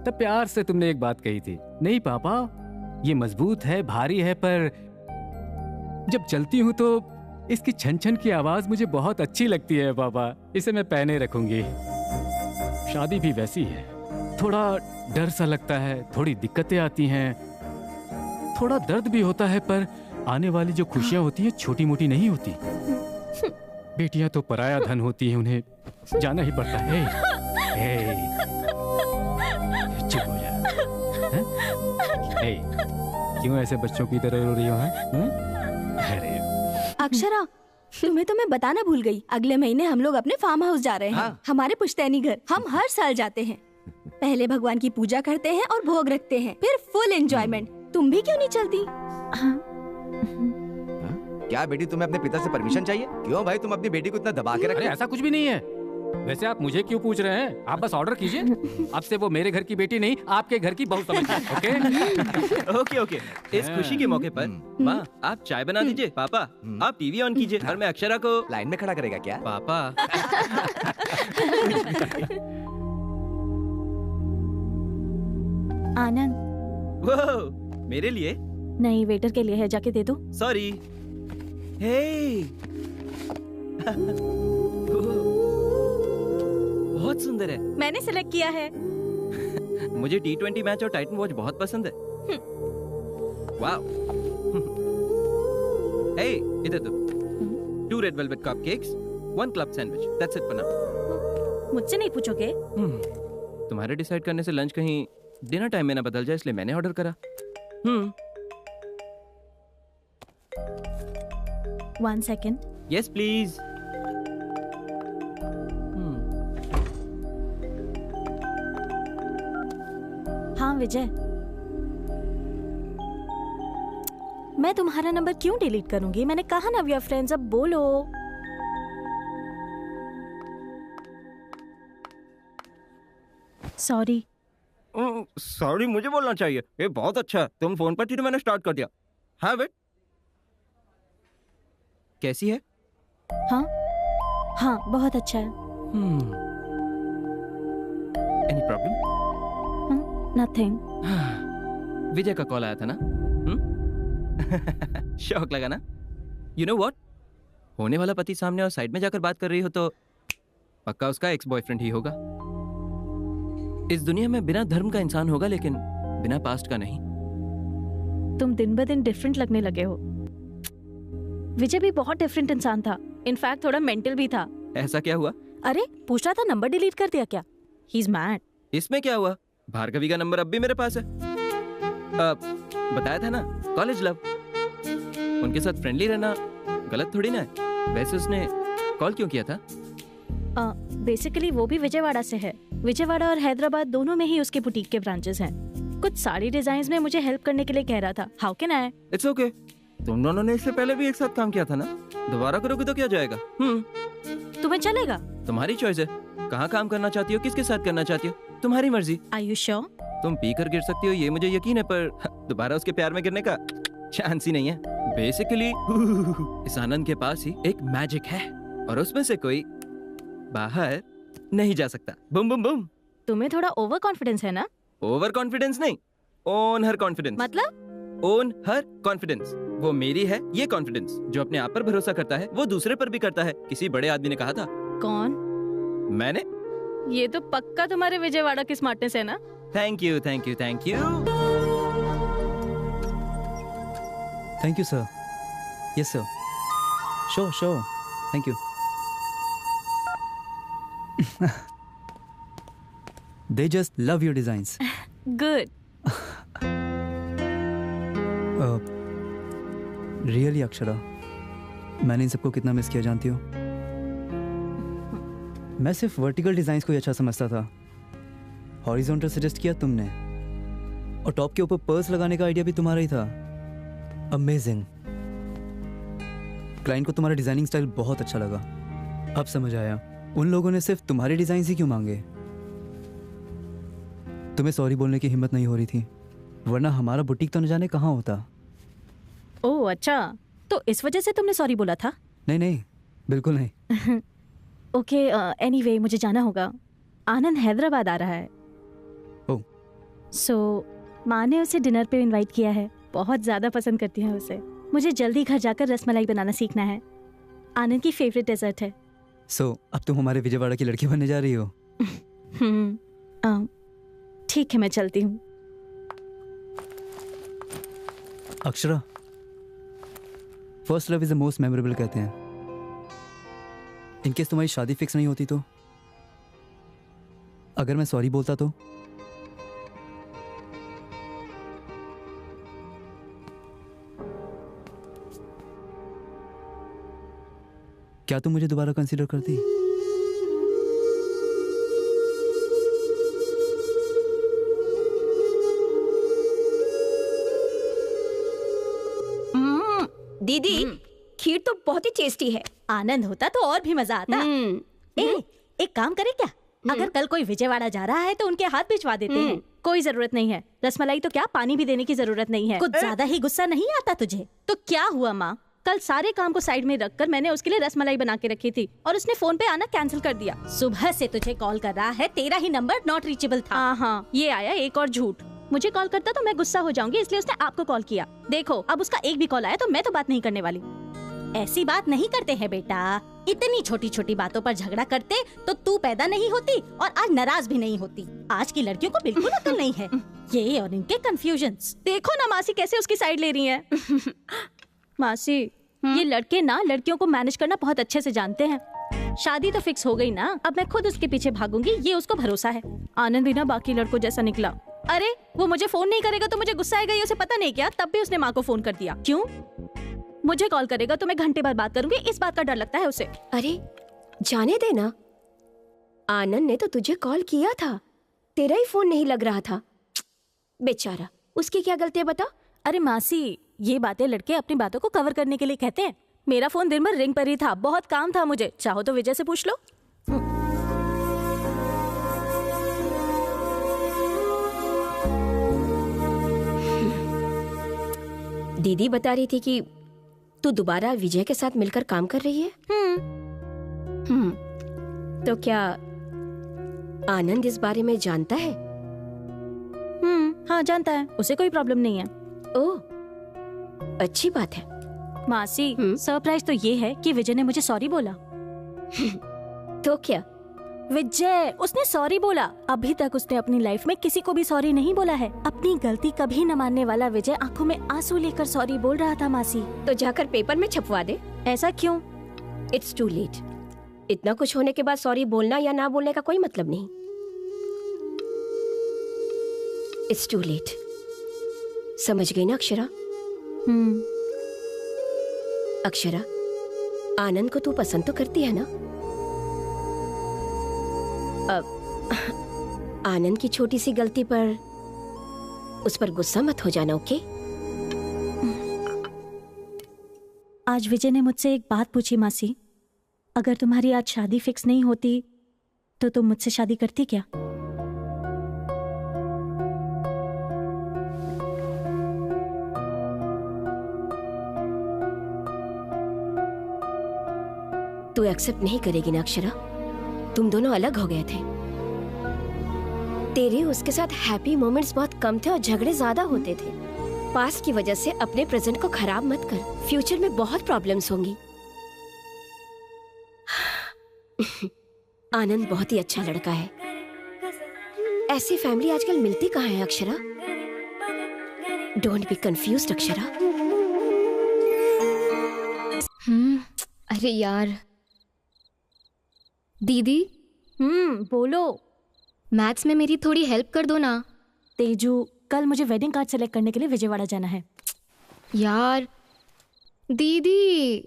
तब प्यार से तुमने एक बात कही थी, नहीं पापा, ये मजबूत है, भारी है, पर जब चलती हूं तो इसकी छन छन की आवाज मुझे बहुत अच्छी लगती है पापा, इसे मैं पहने रखूंगी। शादी भी वैसी है, थोड़ा डर सा लगता है, थोड़ी दिक्कतें आती हैं, थोड़ा दर्द भी होता है, पर आने वाली जो खुशियां होती हैं छोटी मोटी नहीं होती। बेटियां तो पराया धन होती हैं, उन्हें जाना ही पड़ता है। चुप हो जा। क्यों ऐसे बच्चों की तरह रो रही हो? अरे अक्षरा, तुम्हें तो मैं बताना भूल गई, अगले महीने हम लोग अपने फार्म हाउस जा रहे हैं। हाँ। हमारे पुश्तैनी घर। हम हर साल जाते हैं। पहले भगवान की पूजा करते हैं और भोग रखते हैं, फिर फुल एंजॉयमेंट। तुम भी क्यों नहीं चलती? क्या बेटी, तुम्हें अपने पिता से परमिशन चाहिए? क्यों भाई, तुम अपनी बेटी को इतना दबा के रखते? अरे ऐसा कुछ भी नहीं है। वैसे आप मुझे क्यों पूछ रहे हैं? आप बस ऑर्डर कीजिए। अब से वो मेरे घर की बेटी नहीं, आपके घर की बहू समझिए। Okay okay. इस खुशी के मौके पर माँ आप चाय बना दीजिए, पापा आप टीवी ऑन कीजिए और मैं अक्षरा को लाइन में खड़ा करेगा क्या? पापा आनंद, वो मेरे लिए नहीं, वेटर के लिए है, जाके दे दो। सॉरी। हे बहुत सुंदर है। मैंने सिलेक्ट किया है। मुझे T20 मैच और टाइटन वॉच बहुत पसंद है। वाव। हे इधर दो। 2 red velvet cupcakes, 1 club sandwich. That's it for now. मुझसे नहीं पूछोगे? तुम्हारे डिसाइड करने से लंच कहीं डिनर टाइम में ना बदल जाए, इसलिए मैंने ऑर्डर करा। 1 सेकेंड। Yes please. हाँ विजय, मैं तुम्हारा नंबर क्यों डिलीट करूंगी? मैंने कहा ना वी आर फ्रेंड्स, अब बोलो। सॉरी। सॉरी मुझे बोलना चाहिए। ये बहुत अच्छा है, तुम फोन पर थी तो मैंने स्टार्ट कर दिया। हाँ वेट, कैसी है? हाँ हाँ, बहुत अच्छा है। Any problem? नथिंग। विजय का कॉल आया था ना? शौक लगा ना? यू नो व्हाट, होने वाला पति सामने और साइड में जाकर बात कर रही हो तो पक्का उसका एक्स बॉयफ्रेंड ही होगा। इस दुनिया में बिना धर्म का इंसान होगा, लेकिन बिना पास्ट का नहीं। तुम दिन ब दिन डिफरेंट लगने लगे हो। विजय भी बहुत डिफरेंट इंसान था, इनफैक्ट थोड़ा मेंटल भी था। ऐसा क्या हुआ? अरे पूछ रहा था नंबर डिलीट कर दिया क्या? He is mad. इसमें क्या हुआ? भार्गवी का नंबर अब भी मेरे पास है। बताया था ना, कॉलेज लव। उनके साथ फ्रेंडली रहना गलत थोड़ी ना है। वैसे उसने कॉल क्यों किया था? बेसिकली वो भी विजयवाड़ा से है। विजयवाड़ा और हैदराबाद दोनों में ही उसके बुटीक के ब्रांचेस हैं। कुछ साड़ी डिजाइन्स में मुझे हेल्प करने के लिए कह रहा था। How can I? It's okay. तुम दोनों ने इससे पहले भी एक साथ काम किया था ना, दोबारा करोगे तो क्या जाएगा? तुम्हें चलेगा? तुम्हारी चॉइस है, कहाँ काम करना चाहती हो, किसके साथ करना चाहती हो, तुम्हारी मर्जी। Are you sure? तुम पी कर गिर सकती हो ये मुझे यकीन है, पर दोबारा उसके प्यार में गिरने का चांस ही नहीं है। बेसिकली इस आनंद के पास ही एक मैजिक है और उसमें से कोई बाहर नहीं जा सकता। बुम बुम बुम। तुम्हें थोड़ा ओवर कॉन्फिडेंस है ना? ओवर कॉन्फिडेंस नहीं, ओन हर कॉन्फिडेंस। मतलब? ओन हर कॉन्फिडेंस। वो मेरी है ये कॉन्फिडेंस। जो अपने आप पर भरोसा करता है वो दूसरे पर भी करता है। किसी बड़े आदमी ने कहा था। कौन? मैंने। ये तो पक्का तुम्हारे विजयवाड़ा की स्मार्टनेस है ना? Thank you thank you thank you. Thank you sir. Yes sir. Sure. Thank you. They just love your designs. Good. Really, Akshara, मैंने इन सबको कितना मिस किया जानती हो? मैं सिर्फ वर्टिकल डिजाइन्स को ही अच्छा समझता था। हॉरिजॉन्टल सजेस्ट किया तुमने, और टॉप के ऊपर पर्ल्स लगाने का आइडिया भी तुम्हारा ही था। अमेजिंग। क्लाइंट को तुम्हारा डिजाइनिंग स्टाइल बहुत अच्छा लगा। अब समझ आया उन लोगों ने सिर्फ तुम्हारे डिजाइन ही क्यों मांगे। तुम्हें सॉरी बोलने की हिम्मत नहीं हो रही थी, वरना हमारा बुटीक तो न जाने कहाँ होता। ओह अच्छा, तो इस वजह से तुमने सॉरी बोला था? नहीं, बिल्कुल नहीं। ओके, एनीवे मुझे जाना होगा। आनंद हैदराबाद आ रहा है। ओह। सो माँ ने उसे डिनर पे इनवाइट किया है। बहुत ज़्यादा पसंद करती है उसे। मुझे जल्दी घर जाकर रसमलाई बनाना सीखना है। आनंद की फेवरेट डेजर्ट है। सो अब तुम हमारे विजयवाड़ा की लड़की बनने जा रही हो? ठीक है, मैं चलती हूँ। Akshara, first love is the most memorable कहते हैं। इनकेस तुम्हारी शादी फिक्स नहीं होती तो? अगर मैं सॉरी बोलता तो? क्या तुम मुझे दोबारा कंसीडर करती? दीदी, खीर तो बहुत ही टेस्टी है। आनंद होता तो और भी मजा आता। एक काम करे क्या, अगर कल कोई विजयवाड़ा जा रहा है तो उनके हाथ भिजवा देते हैं। कोई जरूरत नहीं है। रसमलाई तो क्या, पानी भी देने की जरूरत नहीं है। कुछ ज्यादा ही गुस्सा नहीं आता तुझे? तो क्या हुआ माँ, कल सारे काम को साइड में रखकर मैंने उसके लिए रसमलाई बना के रखी थी और उसने फोन पे आना कैंसिल कर दिया। सुबह से तुझे कॉल कर रहा है, तेरा ही नंबर नॉट रीचेबल था। हाँ, ये आया एक और झूठ। मुझे कॉल करता तो मैं गुस्सा हो जाऊंगी, इसलिए उसने आपको कॉल किया। देखो, अब उसका एक भी कॉल आया तो मैं तो बात नहीं करने वाली। ऐसी बात नहीं करते हैं बेटा। इतनी छोटी छोटी बातों पर झगड़ा करते तो तू पैदा नहीं होती और आज नाराज भी नहीं होती। आज की लड़कियों को बिल्कुल अकल नहीं है। ये और इनके कंफ्यूजन्स। देखो ना मासी कैसे उसकी साइड ले रही हैं। मासी, ये लड़के ना लड़कियों को मैनेज करना बहुत अच्छे से जानते हैं। शादी तो फिक्स हो गई ना, अब मैं खुद उसके पीछे भागूंगी, ये उसको भरोसा है। आनंद भी ना बाकी लड़कों जैसा निकला। अरे वो मुझे फोन नहीं करेगा तो मुझे गुस्सा आएगा, ये उसे पता नहीं क्या। तब भी उसने माँ को फोन कर दिया। क्यों? मुझे कॉल करेगा तो मैं घंटे बाद बात करूंगी, इस बात का डर लगता है उसे। अरे जाने देना, आनंद ने तो तुझे कॉल किया था, तेरा ही फोन नहीं लग रहा था। बेचारा, उसकी क्या गलती है बता? अरे मासी, ये बातें लड़के अपनी बातों को कवर करने के लिए कहते हैं। मेरा फोन दिन भर रिंग पर ही था, बहुत काम था मुझे। चाहो तो विजय से पूछ लो। दीदी बता रही थी कि तू दोबारा विजय के साथ मिलकर काम कर रही है। तो क्या आनंद इस बारे में जानता है? हाँ जानता है, उसे कोई प्रॉब्लम नहीं है। ओह, अच्छी बात है। मासी, सरप्राइज तो ये है कि विजय ने मुझे सॉरी बोला। तो क्या? विजय, उसने सॉरी बोला। अभी तक उसने अपनी लाइफ में किसी को भी सॉरी नहीं बोला है। अपनी गलती कभी न मानने वाला विजय आंखों में आंसू लेकर सॉरी बोल रहा था। मासी, तो जाकर पेपर में छपवा दे। ऐसा क्यों? It's too late. इतना कुछ होने के बाद सॉरी बोलना या ना बोलने का कोई मतलब नहीं। It's too late. समझ गई ना अक्षरा? अक्षरा, आनंद को तू पसंद तो करती है ना? आनंद की छोटी सी गलती पर उस पर गुस्सा मत हो जाना, ओके? आज विजय ने मुझसे एक बात पूछी मासी, अगर तुम्हारी आज शादी फिक्स नहीं होती तो तुम मुझसे शादी करती क्या? तू एक्सेप्ट नहीं करेगी ना अक्षरा? तुम दोनों अलग हो गए थे। तेरे उसके साथ हैप्पी मोमेंट्स बहुत कम थे और झगड़े ज्यादा होते थे। पास्ट की वजह से अपने प्रेजेंट को खराब मत कर, फ्यूचर में बहुत प्रॉब्लम्स होंगी। आनंद बहुत ही अच्छा लड़का है। ऐसी फैमिली आजकल मिलती कहाँ है Akshara? Don't be confused Akshara. अरे यार दीदी। बोलो। मैथ्स में मेरी थोड़ी हेल्प कर दो ना। तेजू, कल मुझे वेडिंग कार्ड सेलेक्ट करने के लिए विजयवाड़ा जाना है। यार दीदी,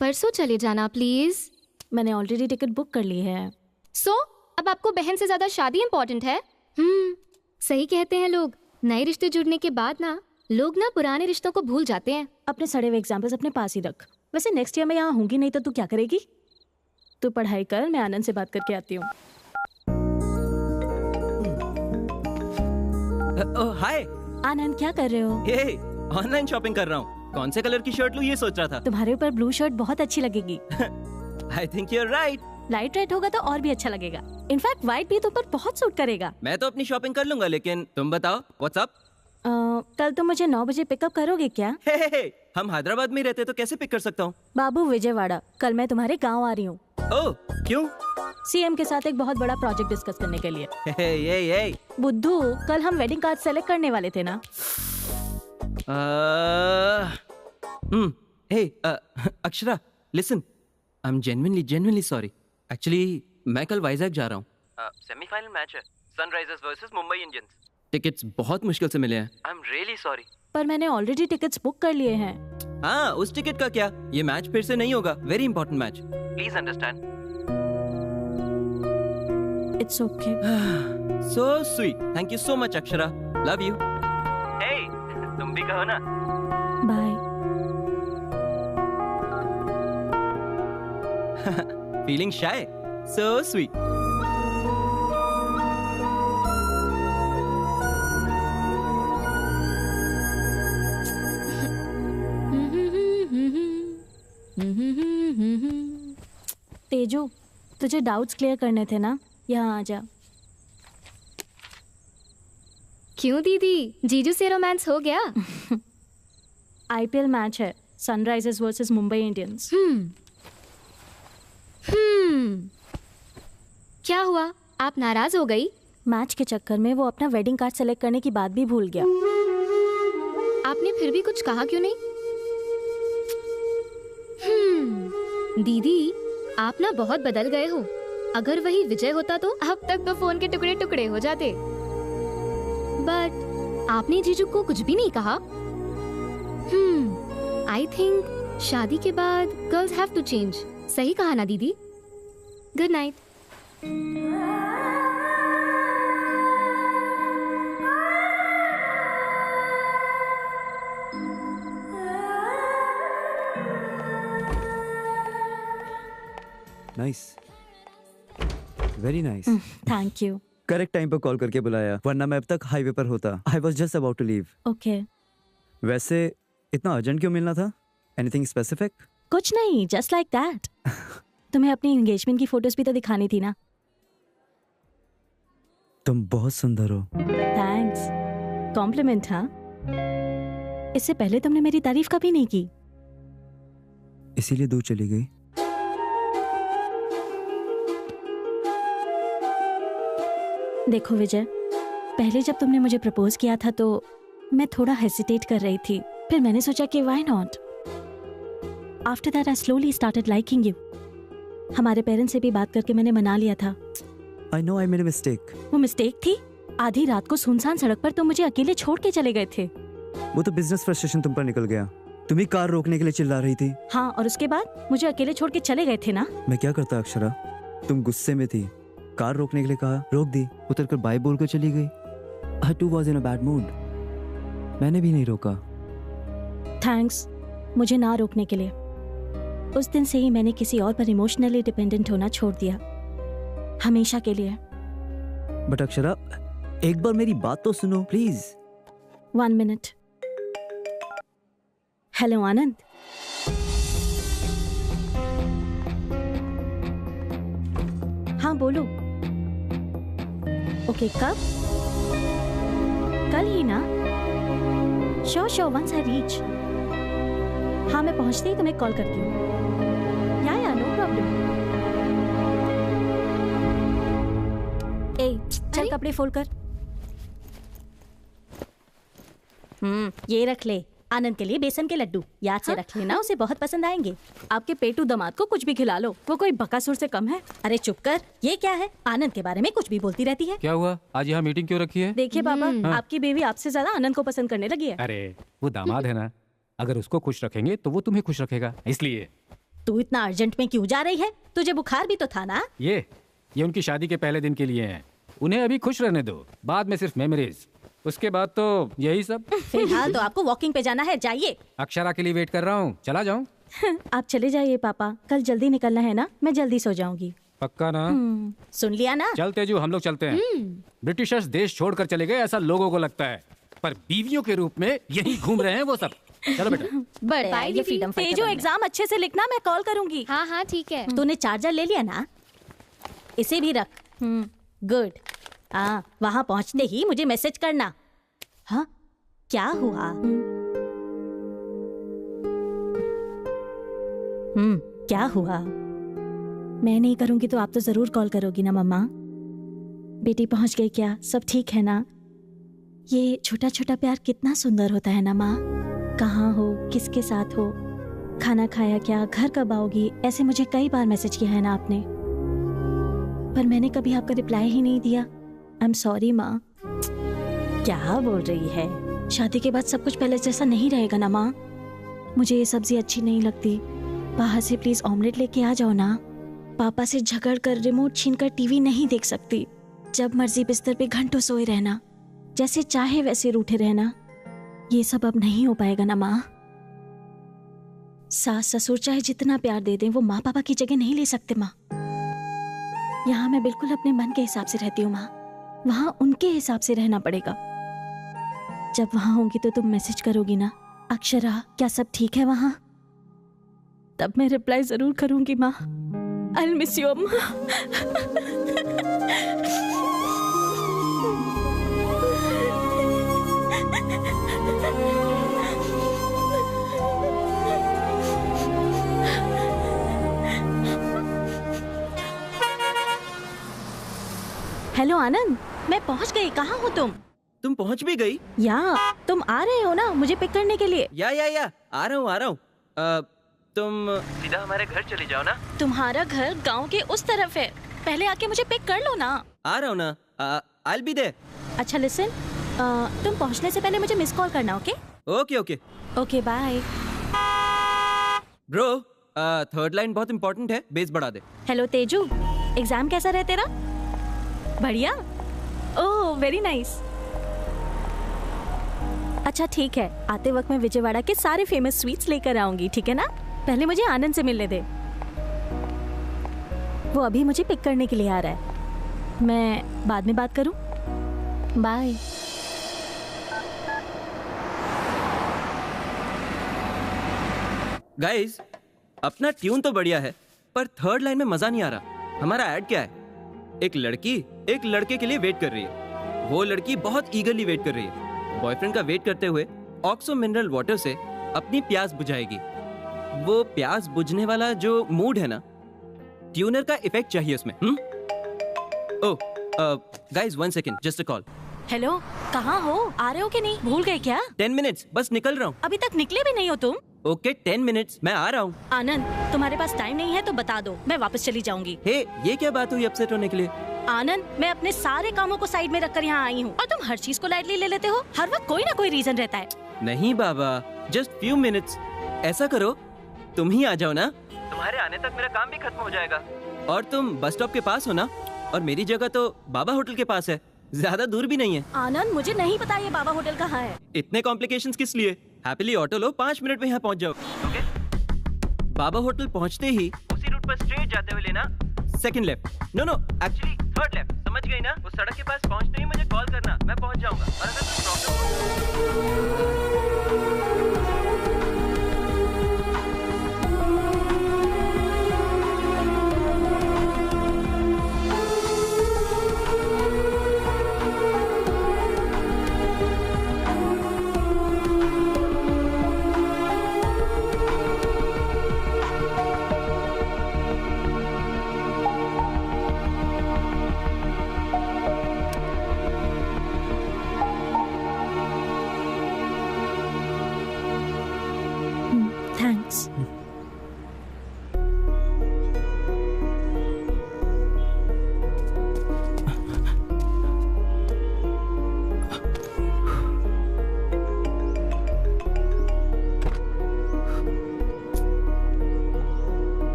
परसों चले जाना प्लीज। मैंने ऑलरेडी टिकट बुक कर ली है। अब आपको बहन से ज्यादा शादी इम्पोर्टेंट है? सही कहते हैं लोग, नए रिश्ते जुड़ने के बाद ना लोग ना पुराने रिश्तों को भूल जाते हैं। अपने सड़े हुए एग्जाम्पल्स अपने पास ही रख। वैसे नेक्स्ट ईयर मैं यहाँ होंगी नहीं तो तू क्या करेगी? तू पढ़ाई कर, मैं आनंद से बात करके आती हूँ। हाय आनंद, क्या कर रहे हो? ये ऑनलाइन शॉपिंग कर रहा हूँ। कौन से कलर की शर्ट लूँ ये सोच रहा था। तुम्हारे ऊपर ब्लू शर्ट बहुत अच्छी लगेगी। I think you are right. Light red होगा तो और भी अच्छा लगेगा। इनफैक्ट व्हाइट भी तुम पर बहुत सूट करेगा। मैं तो अपनी शॉपिंग कर लूंगा, लेकिन तुम बताओ व्हाट्स अप। कल तुम मुझे 9 बजे पिकअप करोगे क्या? हे, हम हैदराबाद में रहते तो कैसे पिक कर सकता हूँ? बाबू विजयवाड़ा, कल मैं तुम्हारे गाँव आ रही हूँ। ओह, क्यों? सीएम के साथ एक बहुत बड़ा प्रोजेक्ट डिस्कस करने के लिए। ये बुद्धू, कल हम वेडिंग कार्ड सेलेक्ट करने वाले थे ना? Akshara, listen, I am genuinely sorry. Actually मैं कल वाइजैक जा रहा हूँ। सेमीफाइनल मैच है, Sunrisers versus Mumbai Indians. Tickets बहुत मुश्किल से मिले हैं। I am really sorry. पर मैंने ऑलरेडी टिकट्स बुक कर लिए हैं। हाँ, उस टिकट का क्या? ये मैच फिर से नहीं होगा। Very important match, please understand. It's okay. So sweet, thank you so much Akshara, love you. Hey, तुम भी कहो ना। Bye. Feeling shy? So sweet. Teju, तुझे डाउट्स क्लियर करने थे ना? यहाँ आ जा। क्यों दीदी, जीजू से रोमांस हो गया? आईपीएल मैच है, सनराइजर्स वर्सेस मुंबई इंडियंस। क्या हुआ, आप नाराज हो गई? मैच के चक्कर में वो अपना वेडिंग कार्ड सेलेक्ट करने की बात भी भूल गया। आपने फिर भी कुछ कहा क्यों नहीं? दीदी, आप ना बहुत बदल गए हो। अगर वही विजय होता तो अब तक तो फोन के टुकड़े टुकड़े हो जाते। बट आपने जीजू को कुछ भी नहीं कहा। आई थिंक शादी के बाद गर्ल्स हैव टू चेंज। सही कहा ना दीदी? Good night. Nice, very nice. Thank you. Correct time पर कॉल करके बुलाया, वरना मैं अब तक हाईवे पर होता। I was just about to leave. Okay. वैसे इतना अर्जेंट क्यों मिलना था? Anything specific? कुछ नहीं, जस्ट लाइक दैट। तुम्हें अपनी एंगेजमेंट की फोटोज भी तो दिखानी थी ना। तुम बहुत सुंदर हो। थैंक्स। कॉम्प्लीमेंट। हाँ, इससे पहले तुमने मेरी तारीफ कभी नहीं की। इसीलिए दूर चली गई। देखो विजय, पहले जब तुमने मुझे प्रपोज किया था तो मैं थोड़ा हेसिटेट कर रही थी। फिर मैंने सोचा कि why not. After that I slowly started liking you. हमारे पेरेंट्स से भी बात करके मैंने मना लिया था। I know I made a mistake. वो मिस्टेक थी? आधी रात को सुनसान सड़क पर तुम मुझे अकेले छोड़ के चले गए थे। वो तो बिजनेस फ्रस्ट्रेशन तुम पर निकल गया। तुम ही कार रोकने के लिए चिल्ला रही थी। हाँ, और उसके बाद मुझे अकेले छोड़ के चले गए थे ना। मैं क्या करता अक्षरा? तुम गुस्से में थी, कार रोकने के लिए कहा, रोक दी, उतरकर बाय बोल कर चली गई। I too was in a bad mood. मैंने भी नहीं रोका। थैंक्स मुझे ना रोकने के लिए। उस दिन से ही मैंने किसी और पर इमोशनली डिपेंडेंट होना छोड़ दिया, हमेशा के लिए। बट अक्षरा, एक बार मेरी बात तो सुनो प्लीज। 1 मिनट। हेलो आनंद। हाँ बोलो। ओके, कब? कल ही ना? Sure once I reach. हाँ, मैं पहुंचते ही तुम्हें कॉल करती हूँ। या नो प्रॉब्लम। ए, चल कपड़े फोल्ड कर। ये रख ले, आनंद के लिए बेसन के लड्डू याद से रख लेना, उसे बहुत पसंद आएंगे। आपके पेटू दामाद को कुछ भी खिला लो, वो कोई बकासुर से कम है। अरे चुप कर, ये क्या है? आनंद के बारे में कुछ भी बोलती रहती है। क्या हुआ? आज यहाँ मीटिंग क्यों रखी है? देखिए पापा, हाँ। आपकी बेबी आपसे ज्यादा आनंद को पसंद करने लगी है। अरे वो दामाद है ना, अगर उसको खुश रखेंगे तो वो तुम्हें खुश रखेगा, इसलिए। तू इतना अर्जेंट में क्यों जा रही है? तुझे बुखार भी तो था ना? ये उनकी शादी के पहले दिन के लिए हैं। उन्हें अभी खुश रहने दो, बाद में सिर्फ मेमोरीज, उसके बाद तो यही सब। फिलहाल तो आपको वॉकिंग पे जाना है, जाइए। अक्षरा के लिए वेट कर रहा हूँ, चला जाऊँ? आप चले जाइए पापा, कल जल्दी निकलना है ना, मैं जल्दी सो जाऊंगी। पक्का ना? सुन लिया ना? चल तेजू, हम लोग चलते हैं। ब्रिटिशर्स देश छोड़कर चले गए ऐसा लोगों को लगता है, पर बीवियों के रूप में यही घूम रहे हैं वो सब। चलो बेटा। बड़े Bye, ये फ्रीडम दीदी। तेजू, एग्जाम अच्छे से लिखना, मैं कॉल करूंगी। हाँ हाँ ठीक है। तूने चार्जर ले लिया ना? इसे भी रख। गुड। हाँ, वहाँ पहुँचते ही मुझे मैसेज करना। हाँ, क्या हुआ? क्या हुआ? मैं नहीं करूंगी तो आप तो जरूर कॉल करोगी ना मम्मा? बेटी पहुंच गई क्या? सब ठीक है ना? ये छोटा छोटा प्यार कितना सुंदर होता है ना माँ। कहाँ हो, किसके साथ हो, खाना खाया क्या, घर कब आओगी, ऐसे मुझे कई बार मैसेज किया है ना आपने, पर मैंने कभी आपका रिप्लाई ही नहीं दिया। आई एम सॉरी माँ। क्या बोल रही है? शादी के बाद सब कुछ पहले जैसा नहीं रहेगा ना माँ? मुझे ये सब्जी अच्छी नहीं लगती, बाहर से प्लीज ऑमलेट लेके आ जाओ ना। पापा से झगड़ कर रिमोट छीनकर टीवी नहीं देख सकती, जब मर्जी बिस्तर पे घंटों सोए रहना, जैसे चाहे वैसे रूठे रहना, ये सब अब नहीं हो पाएगा ना माँ। सास ससुर चाहे जितना प्यार दे दें, वो माँ पापा की जगह नहीं ले सकते माँ। यहाँ मैं बिल्कुल अपने मन के हिसाब से रहती हूँ माँ, वहाँ उनके हिसाब से रहना पड़ेगा। जब वहाँ होंगी तो तुम मैसेज करोगी ना, अक्षरा क्या सब ठीक है वहाँ? तब मैं रिप्लाई जरूर करूंगी माँ। I'll miss you अम्मा। हेलो आनंद, मैं पहुंच गई। कहाँ हो तुम? तुम पहुंच भी गई? या तुम आ रहे हो ना मुझे पिक करने के लिए? या आ रहा हूँ। तुम सीधा हमारे घर चले जाओ ना। तुम्हारा घर गांव के उस तरफ है, पहले आके मुझे पिक कर लो ना। आ रहा हूँ ना, I'll be there। अच्छा लिसन, तुम पहुंचने से पहले मुझे मिस कॉल करना, okay? Okay bye. Bro, third line बहुत इंपॉर्टेंट है, बेस बढ़ा दे। हेलो तेजू, एग्जाम कैसा रहे तेरा? बढ़िया? Oh very nice. अच्छा ठीक है, आते वक्त मैं विजयवाड़ा के सारे फेमस स्वीट्स लेकर आऊंगी, ठीक है ना? पहले मुझे आनंद से मिलने दे, वो अभी मुझे पिक करने के लिए आ रहा है। मैं बाद में बात करूं? बाय। गाइस, अपना ट्यून तो बढ़िया है, पर थर्ड लाइन में मजा नहीं आ रहा। हमारा ऐड क्या है? एक लड़की एक लड़के के लिए वेट कर रही है, वो लड़की बहुत ईगरली वेट कर रही है। बॉयफ्रेंड का वेट करते हुए ऑक्सो मिनरल वाटर से अपनी प्यास बुझाएगी। वो प्यास बुझने वाला जो मूड है ना, ट्यूनर का इफेक्ट चाहिए उसमें। ओह guys, 1 second, just a call. Hello, कहाँ हो? आ रहे हो कि नहीं? भूल गए क्या? 10 मिनट्स, बस निकल रहा हूँ। अभी तक निकले भी नहीं हो तुम? ओके 10 मिनट्स, मैं आ रहा हूँ। आनंद, तुम्हारे पास टाइम नहीं है तो बता दो, मैं वापस चली जाऊंगी। हे, ये क्या बात हुई अपसेट होने के लिए? आनंद, मैं अपने सारे कामों को साइड में रखकर यहाँ आई हूँ और तुम हर चीज को लाइटली ले लेते हो। हर वक्त कोई ना कोई रीजन रहता है। नहीं बाबा, जस्ट फ्यू मिनट्स। ऐसा करो, तुम ही आ जाओ ना, तुम्हारे आने तक मेरा काम भी खत्म हो जाएगा। और तुम बस स्टॉप के पास हो ना, और मेरी जगह तो बाबा होटल के पास है, ज्यादा दूर भी नहीं है। आनंद, मुझे नहीं पता ये बाबा होटल कहाँ है। इतने कॉम्प्लिकेशंस किस लिए? हैप्पीली ऑटो लो, 5 मिनट में यहाँ पहुँच जाओ। ओके? बाबा होटल पहुँचते ही उसी रूट पर स्ट्रेट जाते हुए लेना second left. No actually third left, समझ गई ना? उस सड़क के पास पहुँचते ही मुझे कॉल करना, मैं पहुँच जाऊंगा। और अगर कोई problem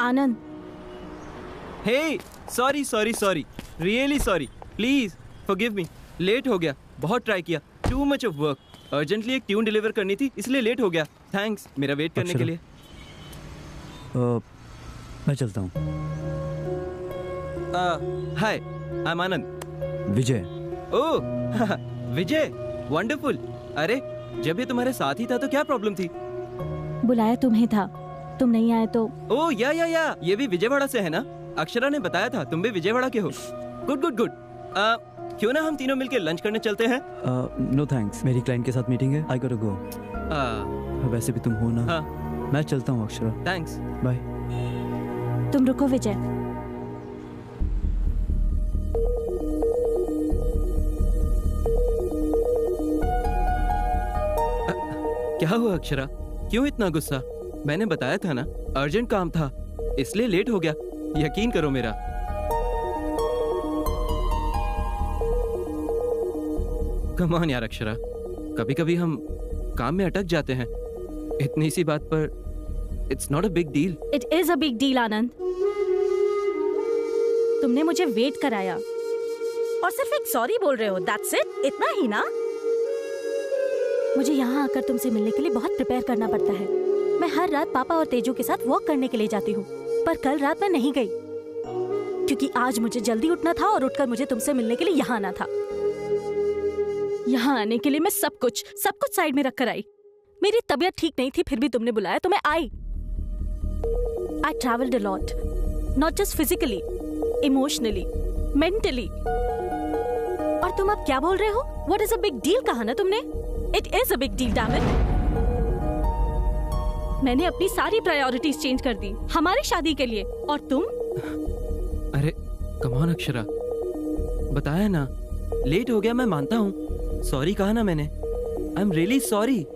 Anand. Hey sorry sorry sorry, really sorry, please forgive me. Late हो गया, बहुत ट्राई किया, too much of work. Urgently एक ट्यून डिलीवर करनी थी इसलिए लेट हो गया। थैंक्स मेरा वेट करने के लिए। मैं चलता हूँ। Hi, I am Anand. Vijay. Oh Vijay, wonderful. अरे जब ये तुम्हारे साथ ही था तो क्या प्रॉब्लम थी? बुलाया तुम्हें था, तुम नहीं आए तो। ओह या ये भी विजयवाड़ा से है ना? अक्षरा ने बताया था तुम भी विजयवाड़ा के हो। Good good good. क्यों ना हम तीनों मिलके लंच करने चलते हैं? नो थैंक्स, मेरी क्लाइंट के साथ मीटिंग है, आई गॉट टू गो। वैसे भी तुम हो ना। हाँ। मैं चलता हूँ अक्षरा। Thanks, bye. तुम रुको विजय। क्या हुआ अक्षरा, क्यों इतना गुस्सा? मैंने बताया था ना अर्जेंट काम था इसलिए लेट हो गया, यकीन करो मेरा। कम ऑन यार अक्षरा, कभी कभी हम काम में अटक जाते हैं, इतनी सी बात पर it's not a big deal. It is a big deal Anand. तुमने मुझे वेट कराया और सिर्फ एक सॉरी बोल रहे हो, दैट्स इट, इतना ही ना? मुझे यहाँ आकर तुमसे मिलने के लिए बहुत प्रिपेयर करना पड़ता है। मैं हर रात पापा और तेजू के साथ वॉक करने के लिए जाती हूँ, पर कल रात मैं नहीं गई क्योंकि आज मुझे जल्दी उठना था और उठकर मुझे तुमसे मिलने के लिए यहाँ आना था। यहाँ आने के लिए मैं सब कुछ साइड में रख कर आई। मेरी तबीयत ठीक नहीं थी, फिर भी तुमने बुलाया तो मैं आई। I traveled a lot, not just physically, emotionally, mentally. और तुम अब क्या बोल रहे हो? What is a big deal कहा ना तुमने? It is a big deal, damn it. मैंने अपनी सारी प्रायोरिटीज चेंज कर दी हमारी शादी के लिए, और तुम? अरे कम ऑन अक्षरा, बताया ना लेट हो गया, मैं मानता हूँ, सॉरी कहा ना मैंने, आई एम रियली सॉरी।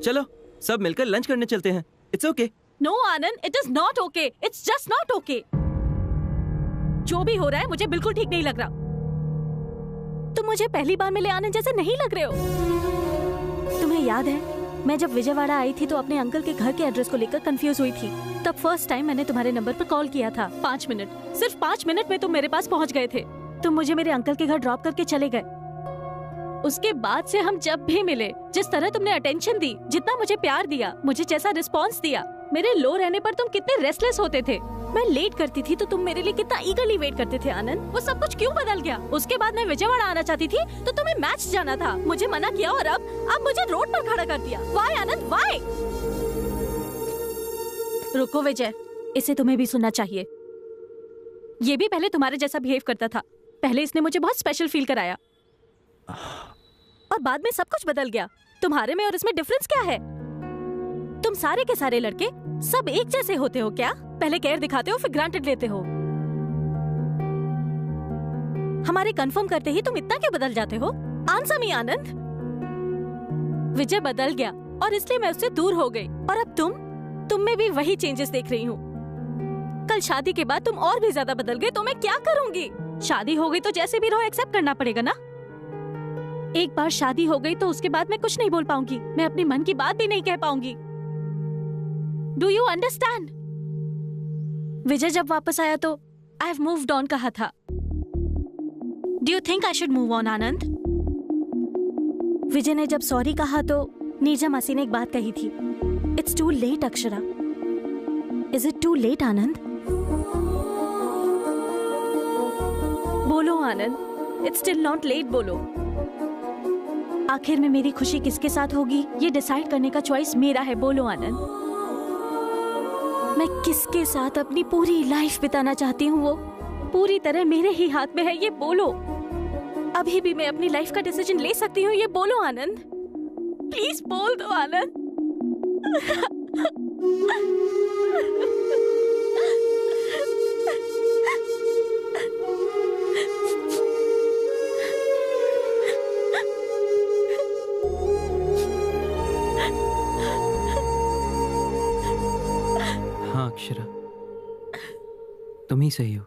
चलो सब मिलकर लंच करने चलते हैं, it's okay. No Anand, it is not okay, it's just not okay. जो भी हो रहा है मुझे बिल्कुल ठीक नहीं लग रहा। तुम मुझे पहली बार मिले आनंद जैसे नहीं लग रहे हो। तुम्हें याद है मैं जब विजयवाड़ा आई थी तो अपने अंकल के घर के एड्रेस को लेकर कंफ्यूज हुई थी। तब फर्स्ट टाइम मैंने तुम्हारे नंबर पर कॉल किया था। 5 मिनट, सिर्फ 5 मिनट में तुम मेरे पास पहुंच गए थे। तुम मुझे मेरे अंकल के घर ड्रॉप करके चले गए। उसके बाद से हम जब भी मिले, जिस तरह तुमने अटेंशन दी, जितना मुझे प्यार दिया, मुझे जैसा रिस्पॉन्स दिया, मेरे लो रहने पर तुम कितने रेस्टलेस होते थे। मैं लेट करती थी तो तुम मेरे लिए कितना ईगरली वेट करते थे आनंद। वो सब कुछ क्यों बदल गया? उसके बाद मैं विजयवाड़ा आना चाहती थी तो तुम्हें मैच जाना था, मुझे मना किया, और अब मुझे रोड पर खड़ा कर दिया। वाई आनंद, वाई? रुको विजय, इसे तुम्हें भी सुनना चाहिए। ये भी पहले तुम्हारे जैसा बिहेव करता था। पहले इसने मुझे बहुत स्पेशल फील कराया और बाद में सब कुछ बदल गया। तुम्हारे में और इसमें डिफरेंस क्या है? तुम सारे के सारे लड़के सब एक जैसे होते हो क्या? पहले केयर दिखाते हो फिर ग्रांटेड लेते हो। हमारे कंफर्म करते ही तुम इतना क्यों बदल जाते हो? आंसर मी आनंद। विजय बदल गया और इसलिए मैं उससे दूर हो गई, और अब तुम में भी वही चेंजेस देख रही हूँ। कल शादी के बाद तुम और भी ज्यादा बदल गए तो मैं क्या करूँगी? शादी हो गई तो जैसे भी रहो एक्सेप्ट करना पड़ेगा ना। एक बार शादी हो गई तो उसके बाद मैं कुछ नहीं बोल पाऊंगी, मैं अपने मन की बात भी नहीं कह पाऊंगी। Do you understand? विजय जब वापस आया तो आई हैव मूव्ड ऑन कहा था। Do you think I should move on Anand? Vijay ने जब सॉरी कहा तो नीरजा मासी ने एक बात कही थी, it's too late Akshara. Is it too late Anand? बोलो Anand, it's still not late, बोलो। आखिर में मेरी खुशी किसके साथ होगी ये डिसाइड करने का चॉइस मेरा है। बोलो आनंद, मैं किसके साथ अपनी पूरी लाइफ बिताना चाहती हूँ वो पूरी तरह मेरे ही हाथ में है, ये बोलो। अभी भी मैं अपनी लाइफ का डिसीजन ले सकती हूँ, ये बोलो आनंद। प्लीज बोल दो आनंद। हाँ अक्षरा, तुम ही सही हो।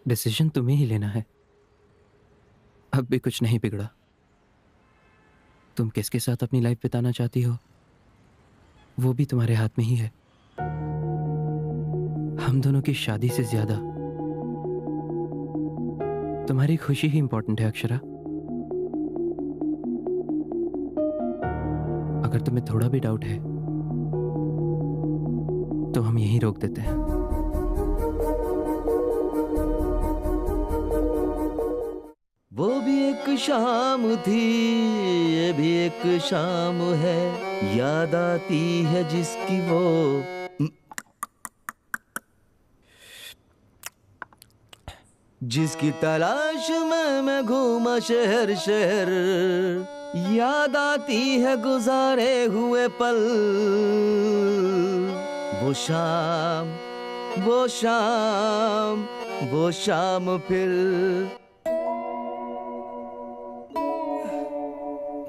डिसीजन तुम्हें ही लेना है। अब भी कुछ नहीं बिगड़ा। तुम किसके साथ अपनी लाइफ बिताना चाहती हो वो भी तुम्हारे हाथ में ही है। हम दोनों की शादी से ज्यादा तुम्हारी खुशी ही इंपॉर्टेंट है अक्षरा। अगर तुम्हें थोड़ा भी डाउट है तो हम यहीं रोक देते हैं। वो भी एक शाम थी, ये भी एक शाम है, याद आती है जिसकी वो। जिसकी तलाश में मैं घूमा शहर शहर, याद आती है गुजारे हुए पल। वो शाम, वो शाम, वो शाम फिर।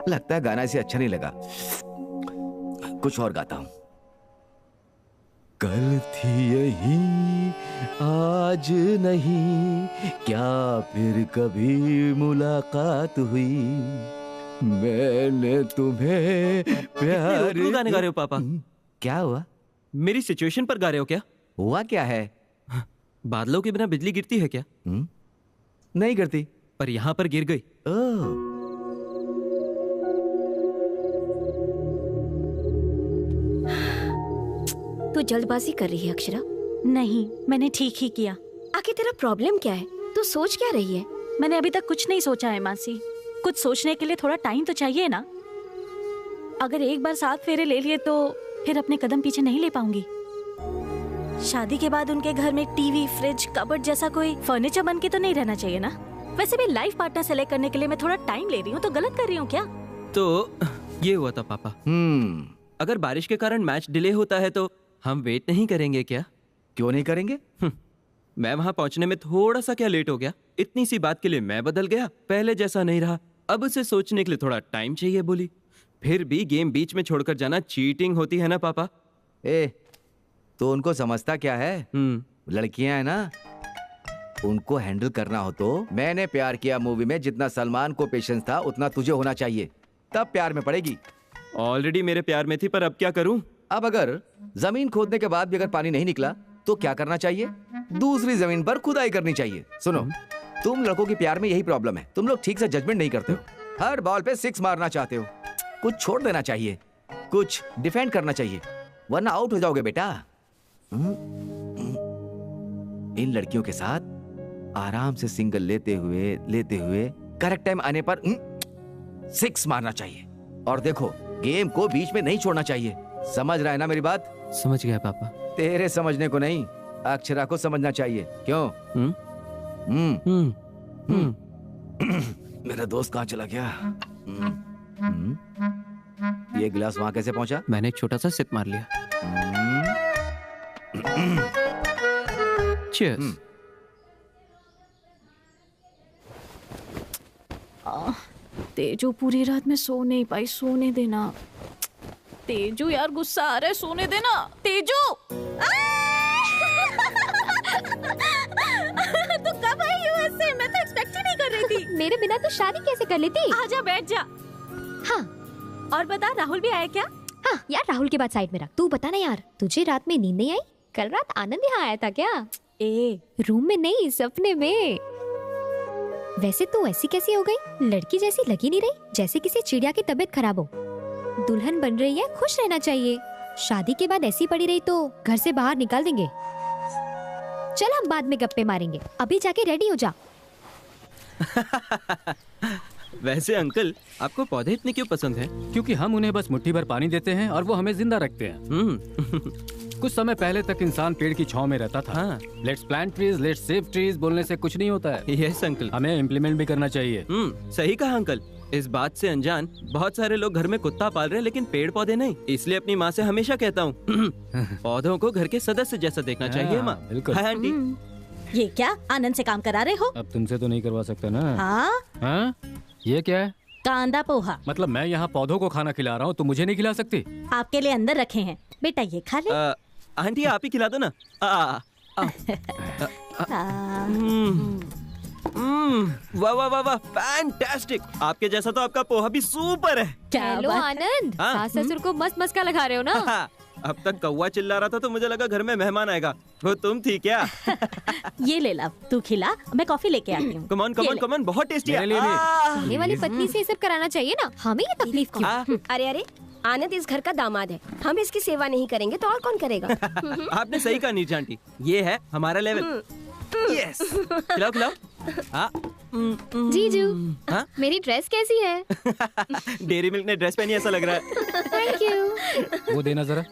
लगता है गाना इसे अच्छा नहीं लगा, कुछ और गाता हूं। कल थी यही आज नहीं, क्या फिर कभी मुलाकात हुई, मैंने तुम्हें प्यार। गाने गा रहे हो पापा? क्या हुआ? मेरी सिचुएशन पर गा रहे हो क्या? हुआ क्या है? बादलों के बिना बिजली गिरती है क्या? नहीं गिरती, पर यहाँ पर गिर गई। तू जल्दबाजी कर रही है अक्षरा? नहीं, मैंने ठीक ही किया। आखिर तेरा प्रॉब्लम क्या है? तू सोच क्या रही है? मैंने अभी तक कुछ नहीं सोचा है मासी। कुछ सोचने के लिए थोड़ा टाइम तो चाहिए ना। अगर एक बार 7 फेरे ले लिए तो फिर अपने कदम पीछे नहीं ले पाऊंगी। शादी के बाद उनके घर में टीवी, फ्रिज, कबर्ड जैसा कोई फर्नीचर बन के तो नहीं रहना चाहिए ना। वैसे भी लाइफ पार्टनर सेलेक्ट करने के लिए मैं थोड़ा टाइम ले रही हूँ, तो गलत कर रही हूँ क्या? तो ये हुआ था पापा। अगर बारिश के कारण मैच डिले होता है तो हम वेट नहीं करेंगे क्या? क्यों नहीं करेंगे? मैं वहां पहुंचने में थोड़ा सा क्या लेट हो गया, इतनी सी बात के लिए मैं बदल गया। पहले जैसा नहीं रहा, अब उसे सोचने के लिए थोड़ा टाइम चाहिए बोली। फिर भी गेम बीच में छोड़कर जाना चीटिंग होती है ना पापा? तो उनको समझता क्या है? लड़कियां है ना, उनको हैंडल करना हो तो मैंने प्यार किया मूवी में जितना सलमान को पेशेंस था उतना तुझे होना चाहिए, तब प्यार में पड़ेगी। ऑलरेडी मेरे प्यार में थी, पर अब क्या करूं? अब अगर जमीन खोदने के बाद भी अगर पानी नहीं निकला तो क्या करना चाहिए? दूसरी जमीन पर खुदाई करनी चाहिए। सुनो, तुम लड़कों के प्यार में यही प्रॉब्लम है, तुम लोग ठीक से जजमेंट नहीं करते हो। हर बॉल पे 6 मारना चाहते हो। कुछ छोड़ देना चाहिए, कुछ डिफेंड करना चाहिए, वरना आउट हो जाओगे बेटा। इन लड़कियों के साथ आराम से सिंगल लेते हुए करेक्ट टाइम आने पर 6 मारना चाहिए। और देखो, गेम को बीच में नहीं छोड़ना चाहिए। समझ रहा है ना मेरी बात? समझ गया पापा। तेरे समझने को नहीं, अक्षरा को समझना चाहिए। क्यों? मेरा दोस्त कहाँ चला गया? ये गिलास वहां कैसे पहुंचा? मैंने एक छोटा सा सिप मार लिया। Cheers. तेजू पूरी रात में सो नहीं पाई, सोने देना। तेजू यार, गुस्सा आ रहा है, सोने देना। तेजू तू कब आई यूएस से? मैं तो एक्सपेक्ट ही नहीं कर रही थी। मेरे बिना तो शादी कैसे कर लेती? आजा, बैठ जा। हाँ, और बता, राहुल भी आया क्या? हाँ यार, राहुल के बाद साइड में रख। तू बता ना यार, तुझे रात में नींद नहीं आई? कल रात आनंद यहाँ आया था क्या? रूम में नहीं, सपने में। वैसे तू ऐसी कैसी हो गई? लड़की जैसी लगी नहीं रही, जैसे किसी चिड़िया की तबीयत खराब हो। दुल्हन बन रही है, खुश रहना चाहिए। शादी के बाद ऐसी पड़ी रही तो घर से बाहर निकाल देंगे। चल, हम बाद में गप्पे मारेंगे, अभी जाके रेडी हो जा। वैसे अंकल, आपको पौधे इतने क्यों पसंद हैं? क्योंकि हम उन्हें बस मुट्ठी भर पानी देते हैं और वो हमें जिंदा रखते हैं। कुछ समय पहले तक इंसान पेड़ की छांव में रहता था। Let's plant trees, let's save trees बोलने से कुछ नहीं होता है। यस अंकल, हमें इम्प्लीमेंट भी करना चाहिए। सही कहा अंकल। इस बात से अनजान बहुत सारे लोग घर में कुत्ता पाल रहे हैं, लेकिन पेड़ पौधे नहीं। इसलिए अपनी माँ से हमेशा कहता हूँ पौधों को घर के सदस्य जैसा देखना चाहिए। माँ, बिल्कुल। Hi aunty. ये क्या, आनंद से काम करा रहे हो? अब तुमसे तो नहीं करवा सकता ना। हाँ? ये क्या है? कांदा पोहा। मतलब मैं यहाँ पौधों को खाना खिला रहा हूँ, तो मुझे नहीं खिला सकती? आपके लिए अंदर रखे हैं, बेटा ये खा ले। आंटी, आप ही खिला दो ना। वाह वाह वाह वाह, फैंटास्टिक। आपके जैसा तो आपका पोहा भी सुपर है। हेलो आनंद, सास ससुर को मस्त मस्का लगा रहे हो ना? अब तक कौवा चिल्ला रहा था तो मुझे लगा घर में मेहमान आएगा। वो तुम थी क्या? ये ले ला, तू खिला, मैं कॉफी लेके आती हूँ। कमान कमान कमान, बहुत टेस्टी है। ये वाली पत्नी से ये सब कराना चाहिए ना, हमें ये तकलीफ क्यों? अरे अरे, आनंद इस घर का दामाद है, हम इसकी सेवा नहीं करेंगे तो और कौन करेगा? आपने सही कहा नीरजा आंटी, ये है हमारा लेवल। यस, खिलाओ खिलाओ। जीजू, हाँ? मेरी ड्रेस कैसी है? डेयरी मिल्क ने ड्रेस पहनी ऐसा लग रहा है। Thank you. वो देना जरा।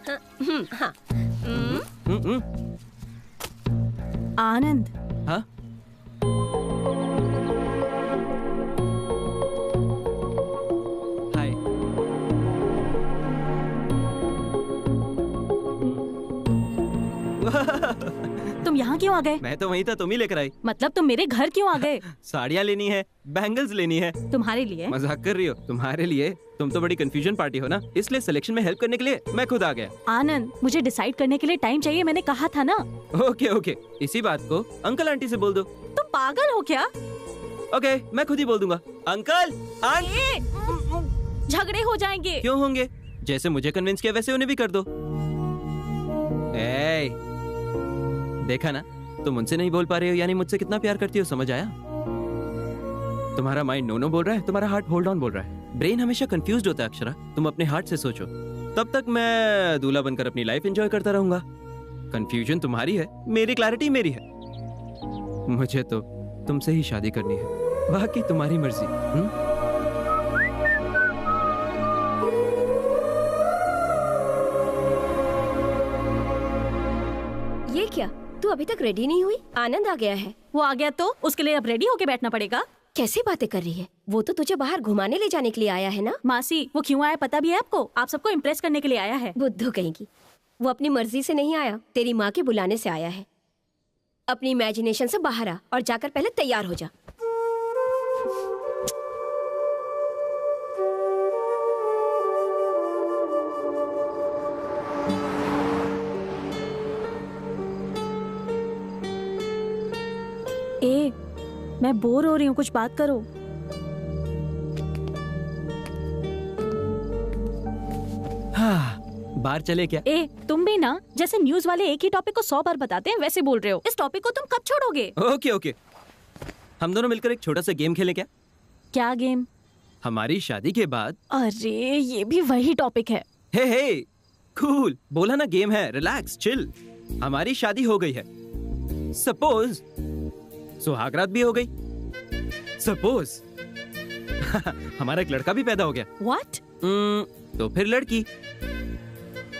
हाँ। आनंद। हाँ? हाय। तुम यहाँ क्यों आ गए? मैं तो वहीं था, तुम ही लेकर आई। मतलब तुम मेरे घर क्यों आ गए? साड़ियाँ लेनी है, बैंगल्स लेनी है। तुम्हारे लिए? मजाक कर रही हो? तुम्हारे लिए? तुम तो बड़ी कंफ्यूजन पार्टी हो ना, इसलिए सिलेक्शन में हेल्प करने के लिए मैं खुद आ गया। आनंद, मुझे डिसाइड करने के लिए टाइम चाहिए, मैंने कहा था ना। ओके ओके, इसी बात को अंकल आंटी से बोल दो। तुम पागल हो क्या? ओके, मैं खुद ही बोल दूंगा। अंकल झगड़े हो जाएंगे। क्यों होंगे? जैसे मुझे कन्विंस किया वैसे उन्हें भी कर दो। देखा ना, तुम उनसे नहीं बोल पा रहे हो यानी मुझसे कितना प्यार करती हो, समझ आया? तुम्हारा माइंड नो नो बोल रहा है, तुम्हारा हार्ट होल्ड ऑन बोल रहा है। ब्रेन हमेशा कंफ्यूज्ड होता है अक्षरा, तुम अपने हार्ट से सोचो। तब तक मैं दूल्हा बनकर अपनी लाइफ एंजॉय करता रहूंगा। कंफ्यूजन तुम्हारी है, मेरी क्लैरिटी मेरी है। मुझे तो तुमसे ही शादी करनी है, बाकी तुम्हारी मर्जी। ये क्या, तू अभी तक रेडी नहीं हुई? आनंद आ गया है। वो आ गया तो उसके लिए अब रेडी होके बैठना पड़ेगा? कैसी बातें कर रही है? वो तो तुझे बाहर घुमाने ले जाने के लिए आया है ना? मासी, वो क्यों आया पता भी है आपको? आप सबको इम्प्रेस करने के लिए आया है। बुद्धू कहेगी। वो अपनी मर्जी से नहीं आया, तेरी माँ के बुलाने से आया है। अपनी इमेजिनेशन से बाहर आ और जाकर पहले तैयार हो जा। मैं बोर हो रही हूँ, कुछ बात करो। बाहर चले क्या? तुम भी ना, जैसे न्यूज वाले एक ही टॉपिक को 100 बार बताते हैं वैसे बोल रहे हो। इस टॉपिक को तुम कब छोड़ोगे? ओके ओके, हम दोनों मिलकर एक छोटा सा गेम खेलें क्या? क्या गेम? हमारी शादी के बाद। अरे ये भी वही टॉपिक है। हे कूल, बोला ना गेम है, रिलैक्स चिल। हमारी शादी हो गई है, सपोज सुहागरात भी हो गई, सपोज हमारा एक लड़का भी पैदा हो गया। What? तो फिर लड़की।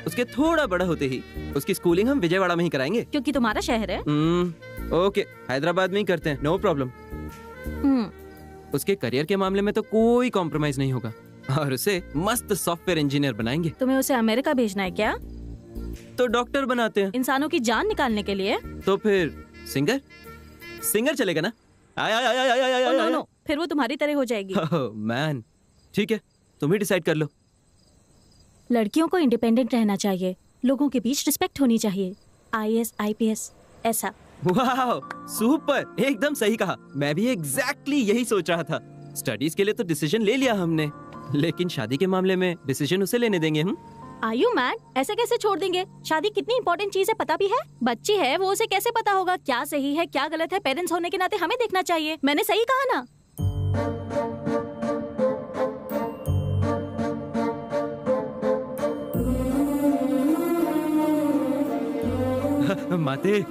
उसके थोड़ा बड़ा होते ही उसकी स्कूलिंग हम विजयवाड़ा में ही कराएंगे, क्योंकि तुम्हारा शहर है। ओके, हैदराबाद में ही करते हैं, नो प्रॉब्लम। उसके करियर के मामले में तो कोई कॉम्प्रोमाइज नहीं होगा और उसे मस्त सॉफ्टवेयर इंजीनियर बनाएंगे। तुम्हें उसे अमेरिका भेजना है क्या? तो डॉक्टर बनाते हैं। इंसानों की जान निकालने के लिए? तो फिर सिंगर चलेगा ना? नो, फिर वो तुम्हारी तरह हो जाएगी। मैन, ठीक है, तुम ही डिसाइड कर लो। लड़कियों को इंडिपेंडेंट रहना चाहिए, लोगों के बीच रिस्पेक्ट होनी चाहिए। IAS, IPS ऐसा। वाह, सुपर, एकदम सही कहा। मैं भी एग्जैक्टली यही सोच रहा था। स्टडीज के लिए तो डिसीजन ले लिया हमने, लेकिन शादी के मामले में डिसीजन उसे लेने देंगे हम। Are you mad? ऐसे कैसे छोड़ देंगे? शादी कितनी इंपॉर्टेंट चीज है पता भी है? बच्ची है वो, उसे कैसे पता होगा क्या सही है क्या गलत है? पेरेंट्स होने के नाते हमें देखना चाहिए। मैंने सही कहा ना? माते,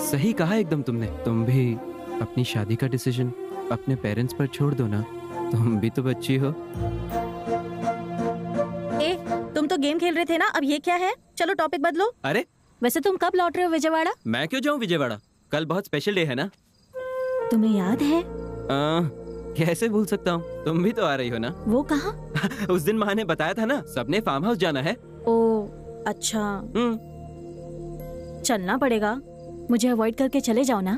सही कहा एकदम तुमने। तुम भी अपनी शादी का डिसीजन अपने पेरेंट्स पर छोड़ दो ना, तुम भी तो बच्ची हो। तुम तो गेम खेल रहे थे ना, अब ये क्या है? चलो टॉपिक बदलो। अरे वैसे तुम कब लौट रहे हो विजयवाड़ा? मैं क्यों जाऊं विजयवाड़ा, कल बहुत स्पेशल डे है ना। तुम्हें याद है? कैसे भूल सकता हूँ, तुम भी तो आ रही हो ना। वो कहाँ? उस दिन माँ ने बताया था ना, सबने फार्म हाउस जाना है। ओ अच्छा, चलना पड़ेगा। मुझे अवॉइड करके चले जाओ ना।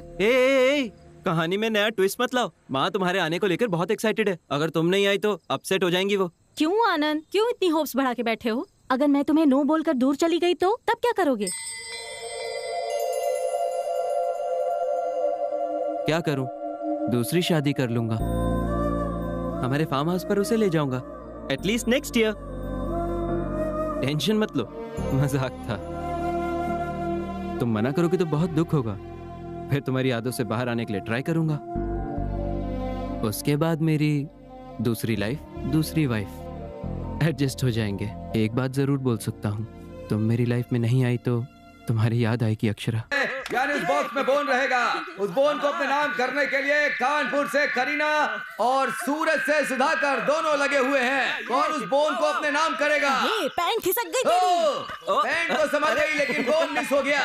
कहानी में नया ट्विस्ट मत लाओ। माँ तुम्हारे आने को लेकर बहुत एक्साइटेड है, अगर तुम नहीं आई तो अपसेट हो जाएंगी वो। क्यों आनंद, क्यों इतनी होप्स बढ़ा के बैठे हो? अगर मैं तुम्हें नो बोलकर दूर चली गई तो तब क्या करोगे? क्या करूं? दूसरी शादी कर लूंगा, हमारे फार्म हाउस पर उसे ले जाऊंगा, एटलीस्ट नेक्स्ट ईयर। टेंशन मत लो, मजाक था। तुम मना करोगे तो बहुत दुख होगा, फिर तुम्हारी यादों से बाहर आने के लिए ट्राई करूंगा। उसके बाद मेरी दूसरी लाइफ, दूसरी वाइफ, एडजस्ट हो जाएंगे। एक बात जरूर बोल सकता हूँ, तुम मेरी लाइफ में नहीं आई तो तुम्हारी याद आएगी अक्षरा। यानी उस बॉक्स में बोन रहेगा। उस बोन को अपने नाम करने के लिए कानपुर से करीना और सूरज से सुधाकर दोनों लगे हुए हैं। कौन उस बोन को अपने नाम करेगा? ये पैंट खिसक गई तेरी। पैंट तो समझ गई लेकिन बोन मिस हो गया।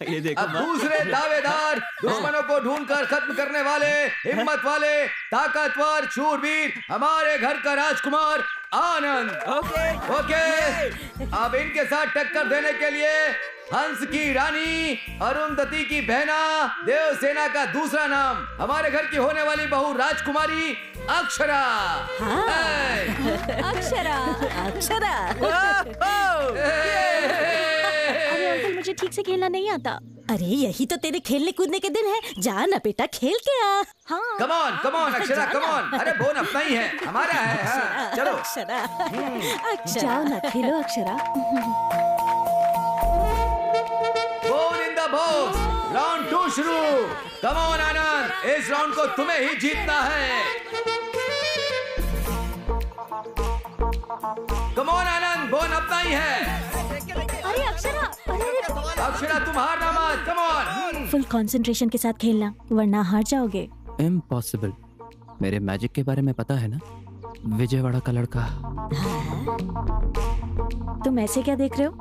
ये देखो अब दूसरे दावेदार, दुश्मनों को ढूंढकर खत्म करने वाले, हिम्मत वाले, ताकतवर, शूरवीर, हमारे घर का राजकुमार आनंद। ओके। अब इनके साथ टक्कर देने के लिए हंस की रानी, अरुंधति की बहना, देवसेना का दूसरा नाम, हमारे घर की होने वाली बहू राजकुमारी अक्षरा। अक्षरा, अक्षरा। अरे अंकल, मुझे ठीक से खेलना नहीं आता। अरे यही तो तेरे खेलने कूदने के दिन है, जा ना बेटा खेल के आ। हाँ। Come on Akshara, come on. अरे बोन अपना ही है, हमारा है। हाँ, चलो अक्षरा, जाओ ना खेलो Akshara. Bone in the box, round 2 शुरू। कम ऑन आनंद, इस राउंड को तुम्हें ही जीतना है। कम ऑन आनंद, बोन अपना ही है। अरे अक्षरा, अक्षरा तुम हारना मत, कम ऑन। फुल कंसंट्रेशन के साथ खेलना, वरना हार जाओगे। इम्पॉसिबल। मेरे मैजिक के बारे में पता है ना, विजयवाड़ा का लड़का। तुम ऐसे क्या देख रहे हो?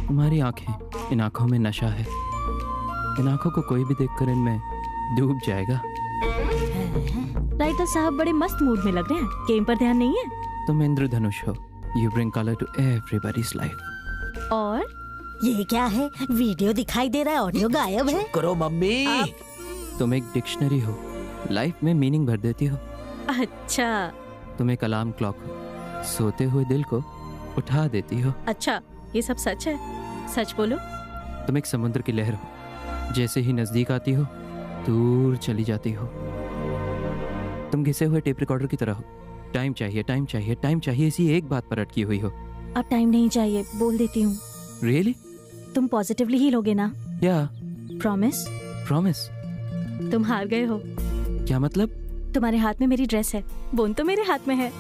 तुम्हारी आंखें, इन आंखों में नशा है। इन आंखों को कोई भी देखकर इनमें डूब जाएगा। राइटर साहब बड़े मस्त मूड में लग रहे हैं, गेम पर ध्यान नहीं है। तुम इंद्रधनुष हो, you bring colour to everybody's life. और ये क्या है? वीडियो दिखाई दे रहा है, ऑडियो गायब है। करो मम्मी। तुम एक डिक्शनरी हो, लाइफ में मीनिंग भर देती हो। अच्छा। तुम एक अलार्म क्लॉक हो, सोते हुए दिल को उठा देती हो। अच्छा, ये सब सच है? सच बोलो। तुम एक समुद्र की लहर हो, जैसे ही नजदीक आती हो दूर चली जाती हो। तुम घिसे हुए टेप रिकॉर्डर की तरह हो, टाइम चाहिए, टाइम चाहिए, टाइम चाहिए, इसी एक बात पर अटकी हुई हो। अब टाइम नहीं चाहिए, बोल देती हूँ। रियली? तुम पॉजिटिवली ही लोगे ना? या प्रॉमिस? प्रॉमिस। तुम हार गए हो। क्या मतलब? तुम्हारे हाथ में मेरी ड्रेस है, बोन तो मेरे हाथ में है।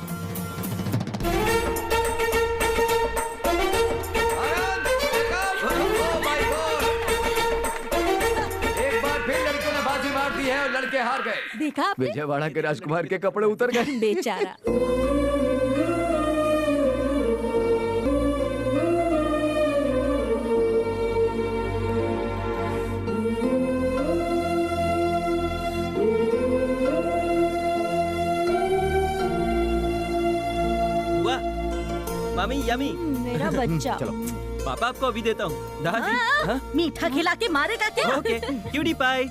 लड़के हार गए। देखा आपने? विजयवाड़ा के राजकुमार के कपड़े उतर गए। बेचारा। वाह, मामी यमी। मेरा बच्चा। चलो पापा आपको अभी देता हूँ। दादी मीठा खिला के मारेगा क्या? Okay, cutie pie.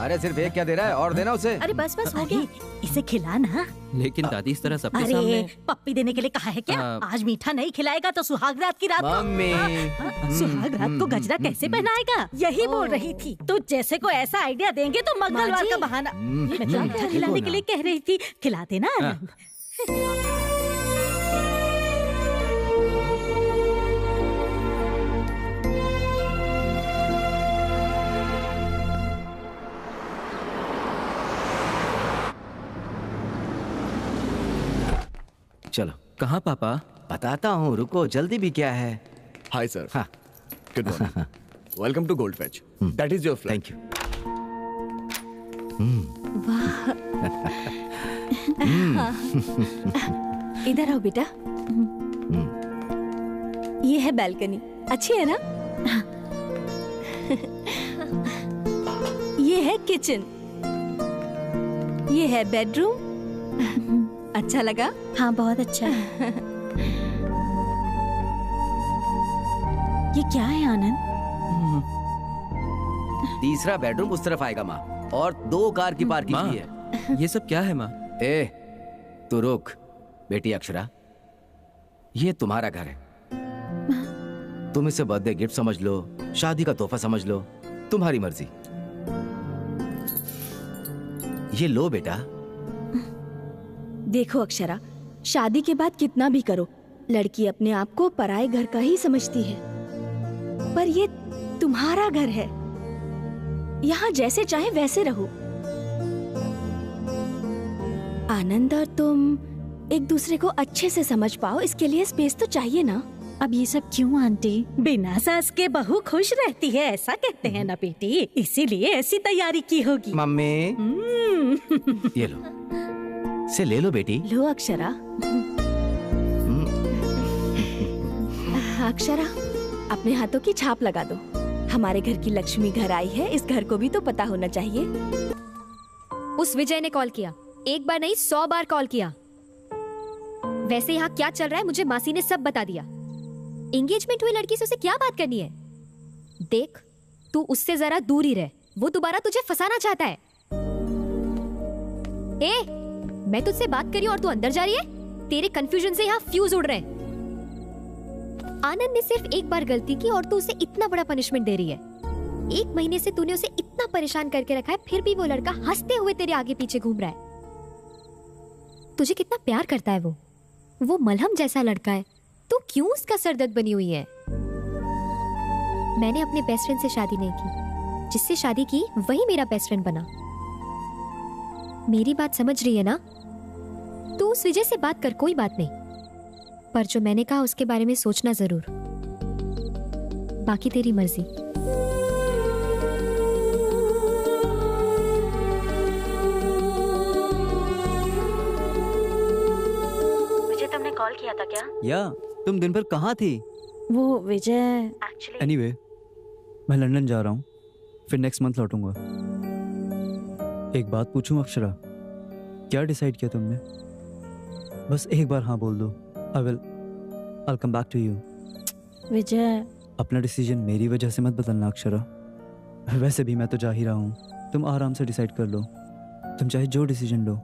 अरे सिर्फ एक क्या दे रहा है, और देना उसे। अरे बस बस हो गया, इसे खिला ना। लेकिन दादी इस तरह सबके अरे सामने। पप्पी देने के लिए कहा है क्या? आज मीठा नहीं खिलाएगा तो सुहाग रात की रात को। मम्मी। सुहाग रात को गजरा कैसे पहनाएगा? यही बोल रही थी। तो जैसे को ऐसा आइडिया देंगे तो मंगलवार का बहाना। मैं तो मीठा खिलाने के लिए कह रही थी, खिलाते ना आनंद। चलो। कहाँ पापा? बताता हूँ, रुको, जल्दी भी क्या है। Hi sir. हाँ, good morning. Welcome to Goldfish. That is your flight. Thank you. इधर आओ बेटा। ये है बैल्कनी, अच्छी है ना? ये है किचन, ये है बेडरूम। अच्छा लगा? हाँ, बहुत अच्छा है। ये क्या है आनंद? तीसरा बेडरूम उस तरफ आएगा माँ, और 2 कार की पार्किंग भी है। ये सब क्या है माँ? ए, तू रुक। बेटी अक्षरा, ये तुम्हारा घर है। तुम इसे बर्थडे गिफ्ट समझ लो, शादी का तोहफा समझ लो, तुम्हारी मर्जी। ये लो बेटा। देखो अक्षरा, शादी के बाद कितना भी करो, लड़की अपने आप को पराये घर का ही समझती है, पर ये तुम्हारा घर है। यहाँ जैसे चाहे वैसे रहो। आनंद और तुम एक दूसरे को अच्छे से समझ पाओ, इसके लिए स्पेस तो चाहिए ना। अब ये सब क्यों आंटी? बिना सास के बहू खुश रहती है, ऐसा कहते हैं ना बेटी, इसीलिए ऐसी तैयारी की होगी। मम्मी ये लो, से ले लो बेटी। लो अक्षरा। अक्षरा, अपने हाथों की छाप लगा दो। हमारे घर की लक्ष्मी घर आई है, इस घर को भी तो पता होना चाहिए। उस विजय ने कॉल किया, एक बार नहीं 100 बार कॉल किया। वैसे यहाँ क्या चल रहा है मुझे मासी ने सब बता दिया। एंगेजमेंट हुई लड़की से उसे क्या बात करनी है? देख, तू उससे जरा दूर ही रह, वो दोबारा तुझे फंसाना चाहता है। मैं तुझसे बात करी और तू अंदर जा रही है? तेरे कंफ्यूजन से यहाँ फ्यूज उड़ रहे हैं। आनंद ने सिर्फ एक बार गलती की और तू उसे इतना बड़ा पनिशमेंट दे रही है। 1 महीने से तूने उसे इतना परेशान करके रखा है, फिर भी वो लड़का हंसते हुए तेरे आगे पीछे घूम रहा है। तुझे कितना प्यार करता है वो मलहम जैसा लड़का है, तू क्यों उसका सरदर्द बनी हुई है? मैंने अपने बेस्ट फ्रेंड से शादी नहीं की, जिससे शादी की वही मेरा बेस्ट फ्रेंड बना। मेरी बात समझ रही है ना? तू उस विजय से बात कर, कोई बात नहीं, पर जो मैंने कहा उसके बारे में सोचना जरूर। बाकी तेरी मर्जी। विजय, तुमने कॉल किया था क्या? या तुम दिन भर कहाँ थी? वो विजय एनीवे, मैं लंदन जा रहा हूँ, फिर नेक्स्ट मंथ लौटूंगा। एक बात पूछूं अक्षरा, क्या डिसाइड किया तुमने? बस एक बार हाँ बोल दो। I'll come back to you. विजय, अपना डिसीजन मेरी वजह से मत बदलना अक्षरा। वैसे भी मैं तो जा ही रहा हूँ, तुम आराम से डिसाइड कर लो। तुम चाहे जो decision low,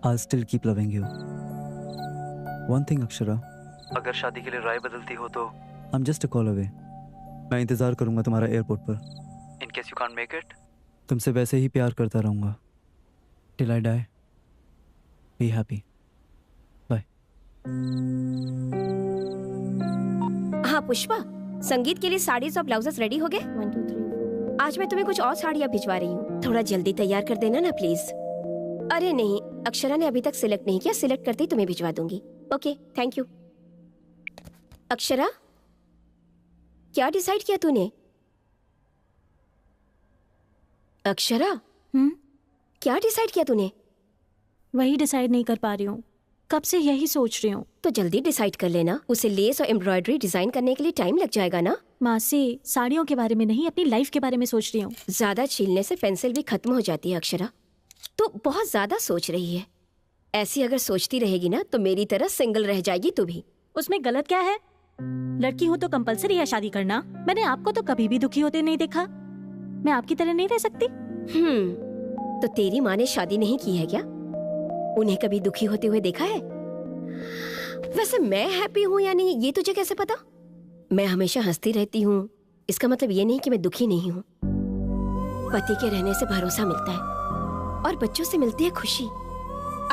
I'll still keep loving you. One thing Akshara, अगर शादी के लिए राय बदलती हो तो I'm just a call away. मैं इंतजार करूंगा तुम्हारा एयरपोर्ट पर। In case you can't make it, तुमसे वैसे ही प्यार करता रहूंगा। Till I die. Be happy. Bye. हाँ पुष्पा, संगीत के लिए साड़ीज और ब्लाउजेस रेडी हो गए? 1 2 3 आज मैं तुम्हें कुछ और साड़ियाँ भिजवा रही हूँ, थोड़ा जल्दी तैयार कर देना ना प्लीज। अरे नहीं, अक्षरा ने अभी तक सिलेक्ट नहीं किया, सिलेक्ट करते ही तुम्हें भिजवा दूंगी। Okay, thank you. अक्षरा, क्या डिसाइड किया तूने? अक्षरा, क्या डिसाइड किया तूने? वही डिसाइड नहीं कर पा रही हूँ, कब से यही सोच रही हूँ। तो जल्दी डिसाइड कर लेना, उसे लेस और एम्ब्रॉयडरी डिजाइन करने के लिए टाइम लग जाएगा ना। मासी, साड़ियों के बारे में नहीं, अपनी लाइफ के बारे में सोच रही हूँ। ज्यादा छीलने से पेंसिल भी खत्म हो जाती है अक्षरा, तो बहुत ज्यादा सोच रही है। ऐसी अगर सोचती रहेगी ना तो मेरी तरह सिंगल रह जाएगी तू भी। उसमें गलत क्या है? लड़की हो तो कंपलसरी है शादी करना। मैंने आपको तो कभी भी दुखी होते नहीं देखा। मैं आपकी तरह नहीं रह सकती। तो तेरी माँ ने शादी नहीं की है क्या? उन्हें कभी दुखी होते हुए देखा है? वैसे मैं हैप्पी हूँ या नहीं ये तुझे कैसे पता? मैं हमेशा हंसती रहती हूँ, इसका मतलब ये नहीं कि मैं दुखी नहीं हूँ। पति के रहने से भरोसा मिलता है और बच्चों से मिलती है खुशी।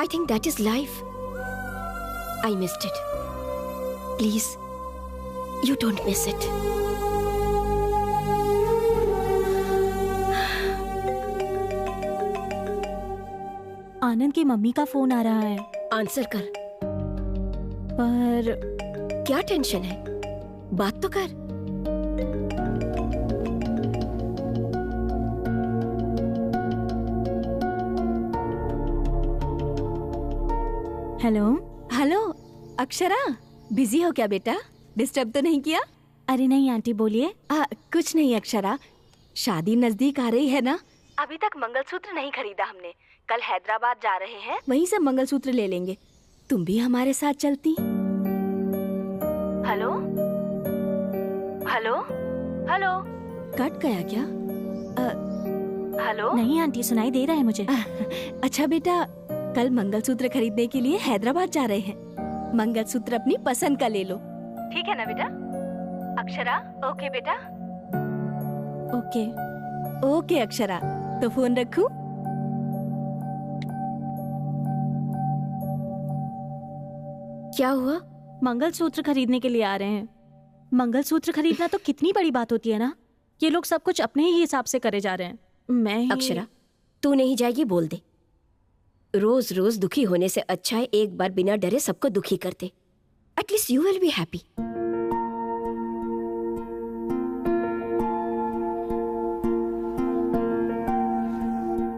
I think that is life. I missed it. Please you don't miss it. Anand की मम्मी का फोन आ रहा है। आंसर कर। पर क्या टेंशन है? बात तो कर। हेलो। हेलो अक्षरा, बिजी हो क्या बेटा? डिस्टर्ब तो नहीं किया? अरे नहीं आंटी, बोलिए। कुछ नहीं अक्षरा, शादी नजदीक आ रही है ना। अभी तक मंगलसूत्र नहीं खरीदा हमने, कल हैदराबाद जा रहे हैं, वहीं से मंगलसूत्र ले लेंगे। तुम भी हमारे साथ चलती? हेलो हेलो हेलो, कट गया क्या? हेलो। नहीं आंटी, सुनाई दे रहा है मुझे। अच्छा बेटा, कल मंगलसूत्र खरीदने के लिए हैदराबाद जा रहे हैं। मंगलसूत्र अपनी पसंद का ले लो, ठीक है ना बेटा? अक्षरा, ओके बेटा? ओके ओके अक्षरा, तो फोन रखूं? क्या हुआ? मंगलसूत्र खरीदने के लिए आ रहे हैं। मंगलसूत्र खरीदना तो कितनी बड़ी बात होती है ना। ये लोग सब कुछ अपने ही हिसाब से करे जा रहे हैं। मैं ही... अक्षरा, तू नहीं जाएगी बोल दे। रोज रोज दुखी होने से अच्छा है एक बार बिना डरे सबको दुखी कर दे। At least you will be happy.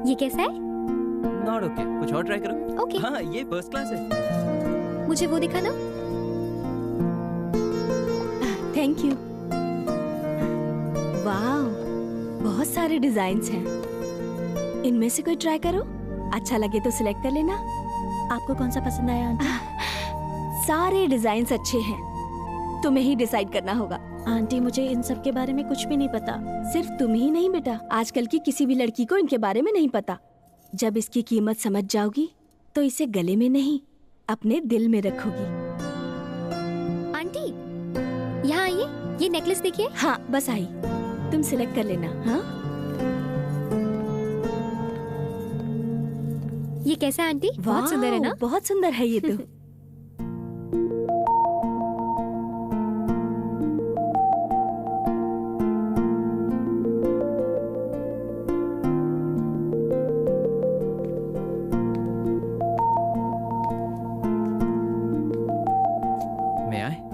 ये कैसा है? नॉट ओके, कुछ और ट्राई करो। ओके। हाँ, ये फर्स्ट क्लास है। मुझे वो दिखाना। Thank you. वाह, बहुत सारे डिजाइन्स हैं। इनमें से कोई ट्राई करो, अच्छा लगे तो सिलेक्ट कर लेना। आपको कौन सा पसंद आया आंटी? सारे डिजाइन्स अच्छे हैं, तुम्हें ही डिसाइड करना होगा। आंटी मुझे इन सब के बारे में कुछ भी नहीं पता। सिर्फ तुम ही नहीं बेटा, आजकल की किसी भी लड़की को इनके बारे में नहीं पता। जब इसकी कीमत समझ जाओगी तो इसे गले में नहीं अपने दिल में रखोगी। आंटी यहाँ आइए, ये नेकलेस देखिए। हाँ बस आई, तुम सिलेक्ट कर लेना। हाँ ये कैसा है आंटी? बहुत सुंदर है ना? बहुत सुंदर है ये तो। मैं आए?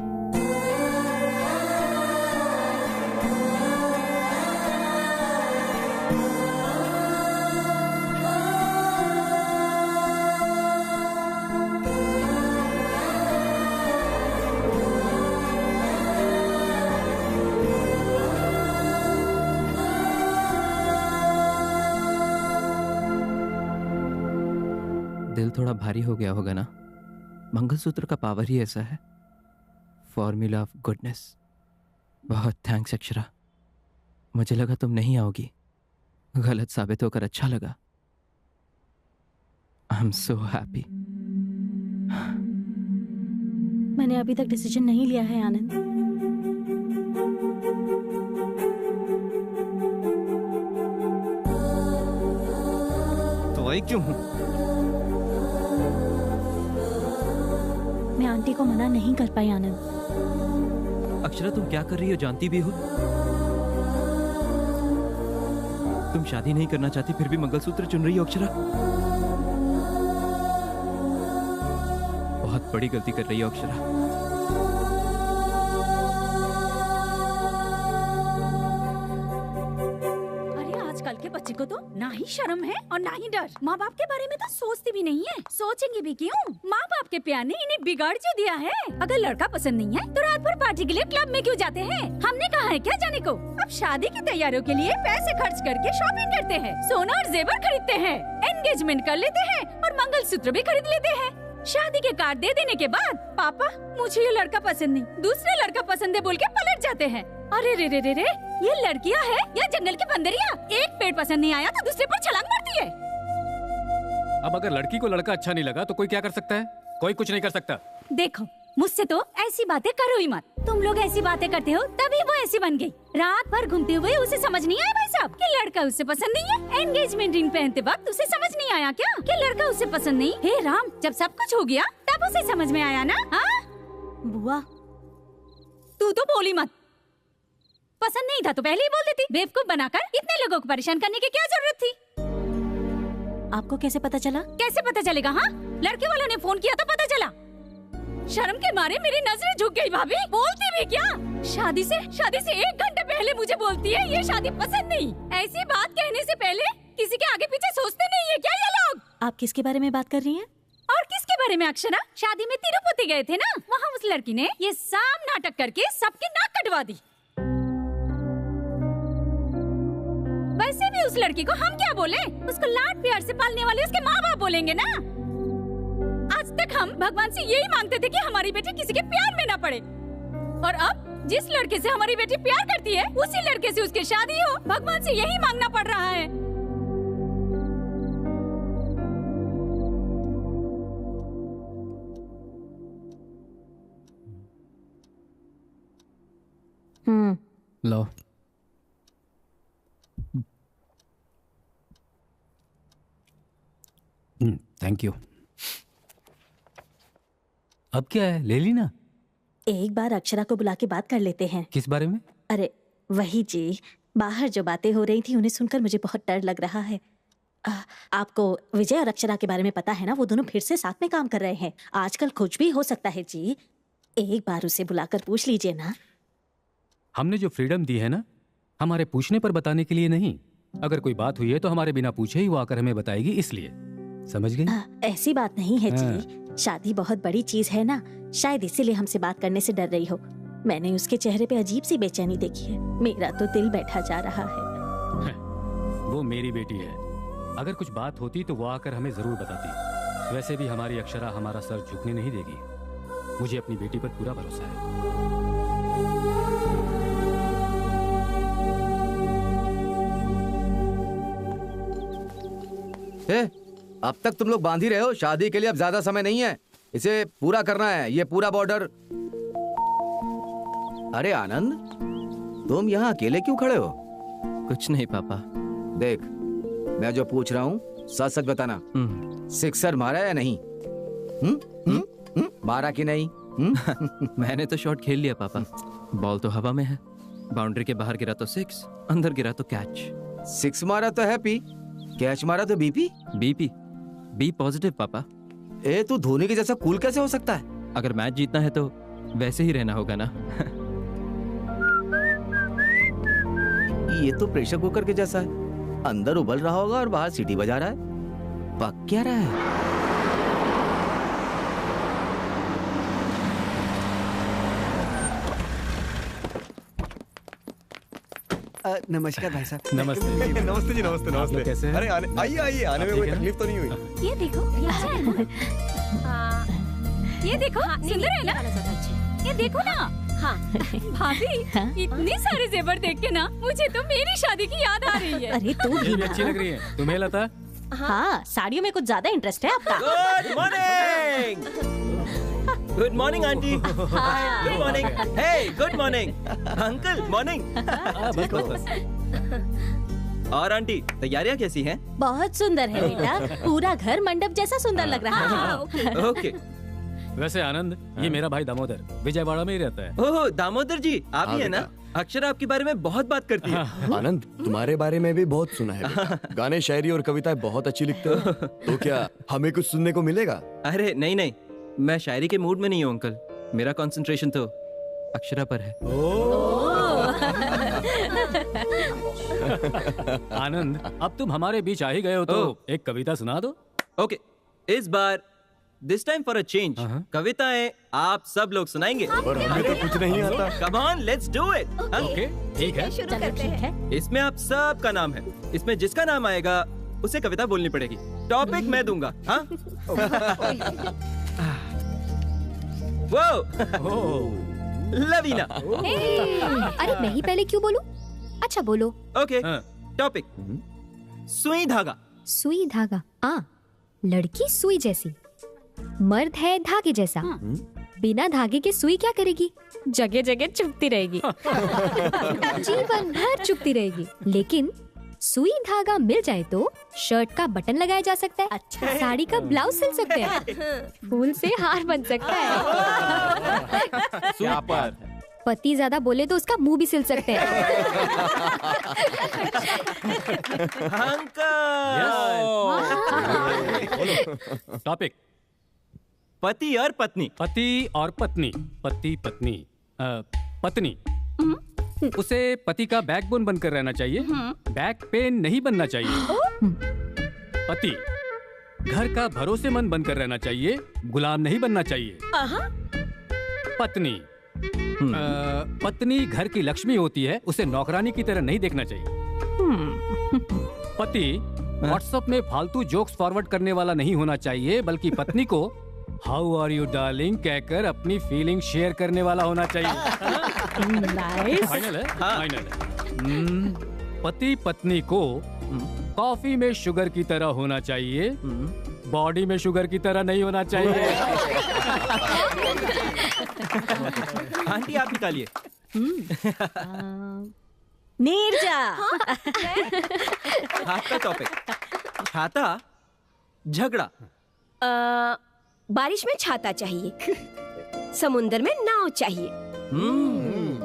दिल थोड़ा भारी हो गया होगा ना। मंगलसूत्र का पावर ही ऐसा है, फॉर्मूला ऑफ गुडनेस। बहुत थैंक्स अक्षरा, मुझे लगा तुम नहीं आओगी, गलत साबित होकर अच्छा लगा। I am so happy. मैंने अभी तक डिसीजन नहीं लिया है आनंद। तो आई क्यों हूं? मैं आंटी को मना नहीं कर पाई आनंद। अक्षरा तुम क्या कर रही हो जानती भी हो? तुम शादी नहीं करना चाहती फिर भी मंगलसूत्र चुन रही हो अक्षरा। बहुत बड़ी गलती कर रही हो अक्षरा। आजकल के बच्चे को तो ना ही शर्म है और ना ही डर। माँ बाप के बारे में तो सोचती भी नहीं है। सोचेंगे भी क्यों? माँ बाप के प्यार ने इन्हें बिगाड़ जो दिया है। अगर लड़का पसंद नहीं है तो रात भर पार्टी के लिए क्लब में क्यों जाते हैं? हमने कहा है क्या जाने को? अब शादी की तैयारियों के लिए पैसे खर्च करके शॉपिंग करते हैं, सोना और जेवर खरीदते हैं, एंगेजमेंट कर लेते हैं और मंगलसूत्र भी खरीद लेते हैं। शादी के कार्ड दे देने के बाद पापा मुझे ये लड़का पसंद नहीं, दूसरा लड़का पसंद है बोल के पलट जाते हैं। अरे रे रे रे रे, ये लड़कियां है या जंगल की बंदरिया? एक पेड़ पसंद नहीं आया तो दूसरे पर छलांग मारती है। अब अगर लड़की को लड़का अच्छा नहीं लगा तो कोई क्या कर सकता है? कोई कुछ नहीं कर सकता। देखो मुझसे तो ऐसी बातें करो ही मत। तुम लोग ऐसी बातें करते हो तभी वो ऐसी बन गई। रात भर घूमते हुए उसे समझ नहीं आया भाई साहब कि लड़का उसे पसंद नहीं है। एंगेजमेंट रिंग पहनते वक्त उसे समझ नहीं आया क्या कि लड़का उसे पसंद नहीं? हे राम, जब सब कुछ हो गया तब उसे समझ में आया ना? हाँ बुआ, तू तो बोली मत। पसंद नहीं था तो पहले ही बोल देती। बेवकूफ बनाकर इतने लोगों को परेशान करने की क्या जरूरत थी? आपको कैसे पता चला? कैसे पता चलेगा? हाँ, लड़के वालों ने फोन किया तो पता चला। शर्म के मारे मेरी नजरें झुक गई। भाभी बोलती भी क्या? शादी से 1 घंटे पहले मुझे बोलती है ये शादी पसंद नहीं। ऐसी बात कहने से पहले किसी के आगे पीछे सोचते नहीं है क्या ये लोग? आप किसके बारे में बात कर रही हैं? और किसके बारे में अक्षरा? शादी में तिरुपति गए थे ना, वहाँ उस लड़की ने ये साम नाटक करके सबकी नाक कटवा दी। वैसे भी उस लड़की को हम क्या बोले? उसको लाड प्यार से पालने वाले उसके माँ बाप बोलेंगे ना। आज तक हम भगवान से यही मांगते थे कि हमारी बेटी किसी के प्यार में ना पड़े, और अब जिस लड़के से हमारी बेटी प्यार करती है उसी लड़के से उसकी शादी हो, भगवान से यही मांगना पड़ रहा है। लो, थैंक यू। अब क्या है, ले ली ना? एक बार अक्षरा को बुला के बात कर लेते हैं। किस बारे में? अरे वही जी, बाहर जो बातें हो रही थी उन्हें सुनकर मुझे बहुत डर लग रहा है। आपको विजय और अक्षरा के बारे में पता है ना, वो दोनों फिर से साथ में काम कर रहे हैं। आजकल कुछ भी हो सकता है जी, एक बार उसे बुलाकर पूछ लीजिए ना। हमने जो फ्रीडम दी है ना, हमारे पूछने पर बताने के लिए नहीं। अगर कोई बात हुई है तो हमारे बिना पूछे ही वो आकर हमें बताएगी, इसलिए। समझ गई? ऐसी बात नहीं है जी, शादी बहुत बड़ी चीज है ना, शायद इसीलिए हमसे बात करने से डर रही हो। मैंने उसके चेहरे पे अजीब सी बेचैनी देखी है, मेरा तो दिल बैठा जा रहा है। वो मेरी बेटी है, अगर कुछ बात होती तो वो आकर हमें जरूर बताती। वैसे भी हमारी अक्षरा हमारा सर झुकने नहीं देगी। मुझे अपनी बेटी पर पूरा भरोसा है। अब तक तुम लोग बांध ही रहे हो, शादी के लिए अब ज्यादा समय नहीं है, इसे पूरा करना है, ये पूरा बॉर्डर। अरे आनंद, तुम यहाँ अकेले क्यों खड़े हो? कुछ नहीं पापा। देख, मैं जो पूछ रहा हूँ सच सच बताना, सिक्सर मारा या नहीं? मारा कि नहीं? मैंने तो शॉट खेल लिया पापा, बॉल तो हवा में है। बाउंड्री के बाहर गिरा तो 6, अंदर गिरा तो कैच। 6 मारा तो हैप्पी, कैच मारा तो बीपी। बीपी बी पॉजिटिव पापा। ए तू धोनी के जैसा कूल कैसे हो सकता है? अगर मैच जीतना है तो वैसे ही रहना होगा ना। ये तो प्रेशर कुकर के जैसा है, अंदर उबल रहा होगा और बाहर सीटी बजा रहा है। पक क्या रहा है? नमस्कार भाई साहब। नमस्ते। नमस्ते जी, नमस्ते नमस्ते। कैसे हैं? अरे आइए आइए, आने में कोई तकलीफ तो नहीं हुई? ये देखो, ये देखो, सुंदर है ना? ये देखो ना। हाँ भाभी, इतने सारे जेवर देख के ना मुझे तो मेरी शादी की याद आ रही है। अरे तू ये भी अच्छी लग रही है तुम्हें लता? हाँ, साड़ियों में कुछ ज्यादा इंटरेस्ट है आपका। Good morning. Good morning aunty. Good morning. Hey good morning uncle. Morning. और आंटी, तैयारियां कैसी हैं? बहुत सुंदर है बेटा, पूरा घर मंडप जैसा सुंदर लग रहा है। ओके। वैसे आनंद, ये मेरा भाई दामोदर विजयवाड़ा में ही रहता है। ओह दामोदर जी, आप ही है ना? अक्षरा आपके बारे में बहुत बात करती है। आनंद, तुम्हारे बारे में भी बहुत सुना है बेटा। गाने, शायरी और कविताएं बहुत अच्छी लिखते हो। तो क्या हमें कुछ सुनने को मिलेगा? अरे नहीं नहीं, मैं शायरी के मूड में नहीं हूँ अंकल, मेरा कंसंट्रेशन तो अक्षरा पर है। आनंद, अब तुम हमारे बीच आ ही गए हो तो एक कविता सुना दो। ओके, इस बार this time for a change कविताएं आप सब लोग सुनाएंगे। और हमें तो कुछ नहीं आता। Come on, let's do it. Okay, ठीक है, शुरू करते हैं। इसमें आप सबका नाम है, इसमें जिसका नाम आएगा उसे कविता बोलनी पड़ेगी। टॉपिक मैं दूंगा। हाँ वो लवीना। अरे मैं ही पहले क्यों बोलूं? अच्छा बोलो। ओके, टॉपिक सुई धागा। सुई धागा। लड़की सुई जैसी, मर्द है धागे जैसा। बिना धागे के सुई क्या करेगी? जगह जगह चुभती रहेगी। जीवन भर चुभती रहेगी। लेकिन सुई धागा मिल जाए तो शर्ट का बटन लगाया जा सकता है। अच्छा। साड़ी का ब्लाउज सिल सकते हैं। फूल से हार बन सकता है। क्या पर? पति ज्यादा बोले तो उसका मुंह भी सिल सकते हैं। टॉपिक पति और पत्नी। पति और पत्नी। पति पत्नी। पत्नी उसे पति का बैकबोन बनकर रहना चाहिए, बैक पेन नहीं बनना चाहिए। पति घर का भरोसेमंद बनकर रहना चाहिए, गुलाम नहीं बनना चाहिए। पत्नी पत्नी घर की लक्ष्मी होती है, उसे नौकरानी की तरह नहीं देखना चाहिए। पति व्हाट्सएप में फालतू जोक्स फॉरवर्ड करने वाला नहीं होना चाहिए, बल्कि पत्नी को हाउ आर यू डार्लिंग कहकर अपनी फीलिंग शेयर करने वाला होना चाहिए। नाइस। फाइनल है? फाइनल है। पति पत्नी को कॉफी में शुगर की तरह होना चाहिए, बॉडी में शुगर की तरह नहीं होना चाहिए। आंटी आप निकालिए। नीरजा। आपका टॉपिक छाता झगड़ा। बारिश में छाता चाहिए। समुंदर में नाव चाहिए।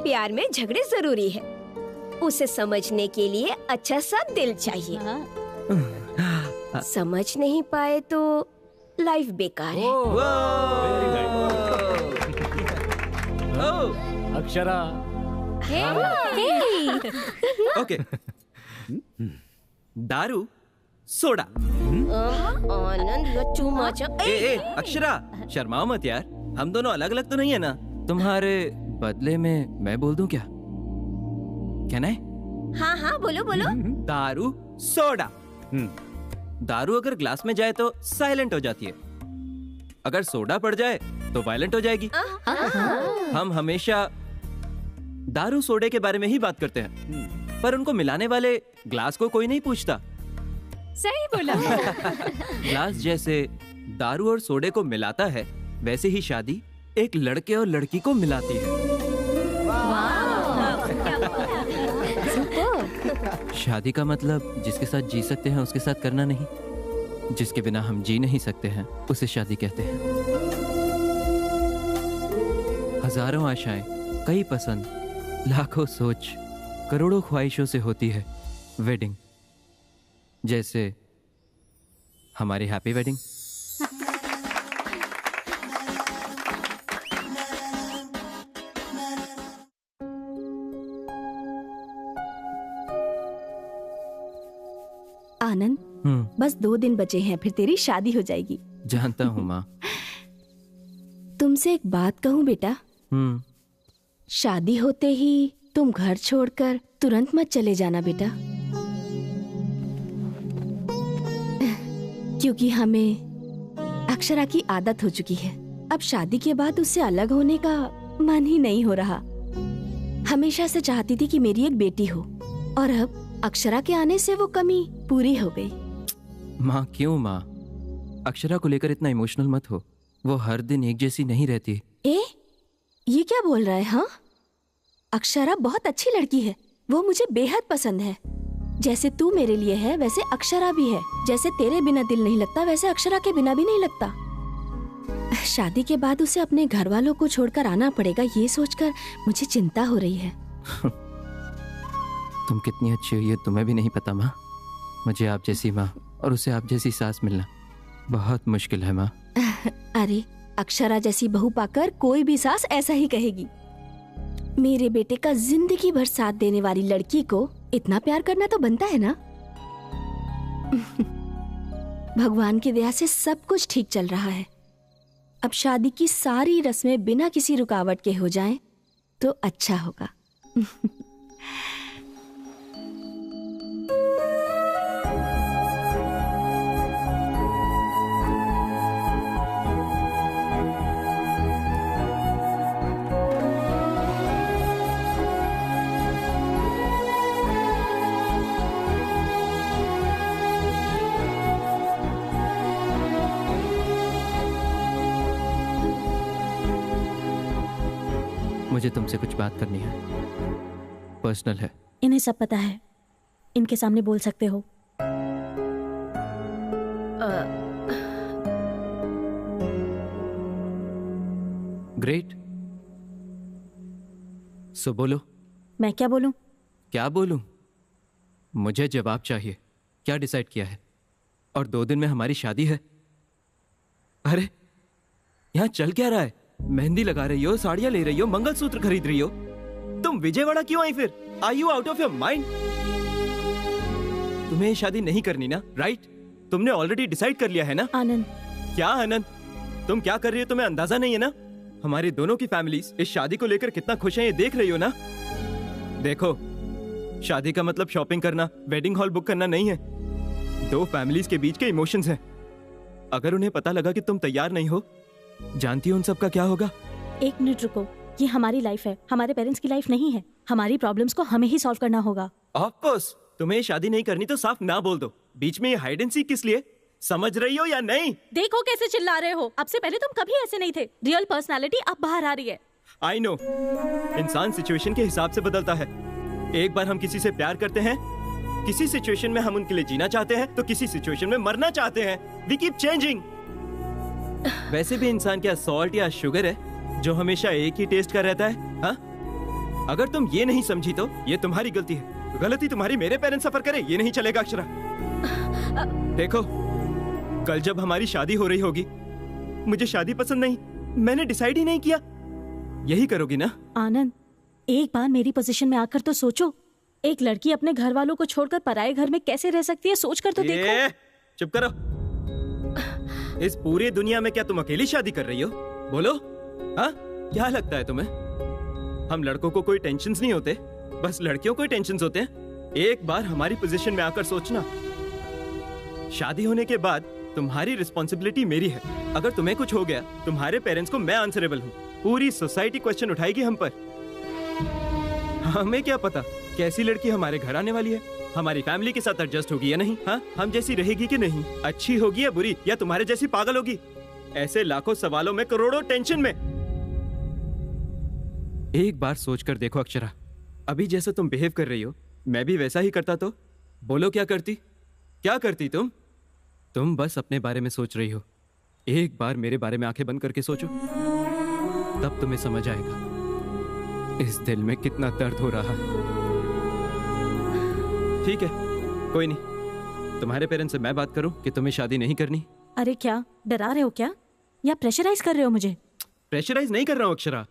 प्यार में झगड़े जरूरी है। उसे समझने के लिए अच्छा सा दिल चाहिए। समझ नहीं पाए तो लाइफ बेकार है। अक्षरा। ओके। दारू soda. Anand you too much. Akshara शर्माओ मत यार, हम दोनों अलग अलग तो नहीं है ना। तुम्हारे बदले में मैं बोल दूं क्या? कहना है? हाँ हाँ बोलो बोलो। दारू सोडा। दारू अगर ग्लास में जाए तो साइलेंट हो जाती है, अगर सोडा पड़ जाए तो वायलेंट हो जाएगी। हम हमेशा दारू सोडे के बारे में ही बात करते हैं, पर उनको मिलाने वाले ग्लास को कोई नहीं पूछता। सही बोला। ग्लास जैसे दारू और सोडे को मिलाता है, वैसे ही शादी एक लड़के और लड़की को मिलाती है। शादी का मतलब जिसके साथ जी सकते हैं उसके साथ करना नहीं, जिसके बिना हम जी नहीं सकते हैं उसे शादी कहते हैं। हजारों आशाएं, कई पसंद, लाखों सोच, करोड़ों ख्वाहिशों से होती है वेडिंग। जैसे हमारी हैप्पी वेडिंग। आनंद, बस 2 दिन बचे हैं, फिर तेरी शादी हो जाएगी। जानता हूँ माँ। तुमसे एक बात कहूँ बेटा, शादी होते ही तुम घर छोड़कर तुरंत मत चले जाना बेटा, क्योंकि हमें अक्षरा की आदत हो चुकी है। अब शादी के बाद उससे अलग होने का मन ही नहीं हो रहा। हमेशा से चाहती थी कि मेरी एक बेटी हो, और अब अक्षरा के आने से वो कमी पूरी हो गई। माँ क्यों माँ, अक्षरा को लेकर इतना इमोशनल मत हो, वो हर दिन एक जैसी नहीं रहती। ये क्या बोल रहा है? हाँ, अक्षरा बहुत अच्छी लड़की है, वो मुझे बेहद पसंद है। जैसे तू मेरे लिए है वैसे अक्षरा भी है। जैसे तेरे बिना दिल नहीं लगता वैसे अक्षरा के बिना भी नहीं लगता। शादी के बाद उसे अपने घर वालों को छोड़कर आना पड़ेगा, ये सोचकर मुझे चिंता हो रही है। तुम कितनी अच्छी हो ये तुम्हें भी नहीं पता माँ। मुझे आप जैसी माँ और उसे आप जैसी सास मिलना बहुत मुश्किल है माँ। अरे अक्षरा जैसी बहू पाकर कोई भी सास ऐसा ही कहेगी। मेरे बेटे का जिंदगी भर साथ देने वाली लड़की को इतना प्यार करना तो बनता है ना। भगवान की दया से सब कुछ ठीक चल रहा है। अब शादी की सारी रस्में बिना किसी रुकावट के हो जाएं तो अच्छा होगा। मुझे तुमसे कुछ बात करनी है, पर्सनल है। इन्हें सब पता है, इनके सामने बोल सकते हो। ग्रेट, सो बोलो। मैं क्या बोलूं? क्या बोलूं? मुझे जवाब चाहिए। क्या डिसाइड किया है? और 2 दिन में हमारी शादी है। अरे यहाँ चल क्या रहा है? मेहंदी लगा रही हो, साड़ियां ले रही हो, मंगलसूत्र खरीद रही हो। तुम विजयवाड़ा क्यों आई फिर? Are you out of your mind? तुम्हें शादी नहीं करनी ना, राइट? तुमने ऑलरेडी डिसाइड कर लिया है ना? आनंद। क्या आनंद? तुम क्या कर रही हो तुम्हें अंदाजा नहीं है ना? हमारी दोनों की फैमिलीज इस शादी को लेकर कितना खुश हैं ये देख रही हो ना? देखो, शादी का मतलब शॉपिंग करना, वेडिंग हॉल बुक करना नहीं है। 2 फैमिलीज के बीच के इमोशंस हैं। अगर उन्हें पता लगा कि तुम तैयार नहीं हो, जानती हो उन सब का क्या होगा? 1 मिनट रुको, ये हमारी लाइफ है, हमारे पेरेंट्स की लाइफ नहीं है। हमारी प्रॉब्लम्स को हमें ही सॉल्व करना होगा। ऑफ कोर्स, तुम्हें शादी नहीं करनी तो साफ ना बोल दो। बीच में ये हाइड एंड सीक किस लिए? समझ रही हो या नहीं? देखो कैसे चिल्ला रहे हो। अब से पहले तुम कभी ऐसे नहीं थे। रियल पर्सनालिटी अब बाहर आ रही है। आई नो, इंसान सिचुएशन के हिसाब से बदलता है। एक बार हम किसी से प्यार करते हैं, किसी सिचुएशन में हम उनके लिए जीना चाहते हैं, तो किसी सिचुएशन में मरना चाहते हैं। We keep changing. वैसे भी इंसान क्या सॉल्ट या शुगर है जो हमेशा एक ही टेस्ट का रहता है? हाँ? अगर तुम ये नहीं समझी तो ये तुम्हारी गलती है। गलती तुम्हारी, मेरे पेरेंट्स सफर करें ये नहीं चलेगा अक्षरा। देखो, कल जब हमारी शादी हो रही होगी, मुझे शादी पसंद नहीं, मैंने डिसाइड ही नहीं किया, यही करोगी ना? आनंद, एक बार मेरी पोजीशन में आकर तो सोचो। एक लड़की अपने घर वालों को छोड़कर पराये घर में कैसे रह सकती है, सोच कर तो देखो। चुप करो। इस पूरी दुनिया में क्या तुम अकेली शादी कर रही हो? बोलो, हाँ? क्या लगता है तुम्हें? हम लड़कों को कोई टेंशन्स नहीं होते, बस लड़कियों को ही टेंशन्स होते हैं। एक बार हमारी पोजीशन में आकर सोचना, शादी होने के बाद तुम्हारी रिस्पॉन्सिबिलिटी मेरी है। अगर तुम्हें कुछ हो गया, तुम्हारे पेरेंट्स को मैं आंसरेबल हूँ। पूरी सोसाइटी क्वेश्चन उठाएगी हम पर। हमें क्या पता कैसी लड़की हमारे घर आने वाली है, हमारी फैमिली के साथ एडजस्ट होगी या नहीं, हाँ? हम जैसी रहेगी कि नहीं, अच्छी होगी या बुरी, या तुम्हारे जैसी पागल होगी। ऐसे लाखों सवालों में, करोड़ों टेंशन में। एक बार सोचकर देखो अक्षरा, अभी जैसा तुम बिहेव कर रही हो, मैं भी वैसा ही करता तो? बोलो, क्या करती? क्या करती तुम? तुम बस अपने बारे में सोच रही हो। एक बार मेरे बारे में आंखें बंद करके सोचो, तब तुम्हें समझ आएगा इस दिल में कितना दर्द हो रहा है। ठीक है, कोई नहीं, तुम्हारे पेरेंट्स से मैं बात करूं कि तुम्हें शादी नहीं करनी। अरे क्या डरा रहे हो क्या, या प्रेशराइज कर रहे हो मुझे? प्रेशराइज नहीं कर रहा हूं Akshara,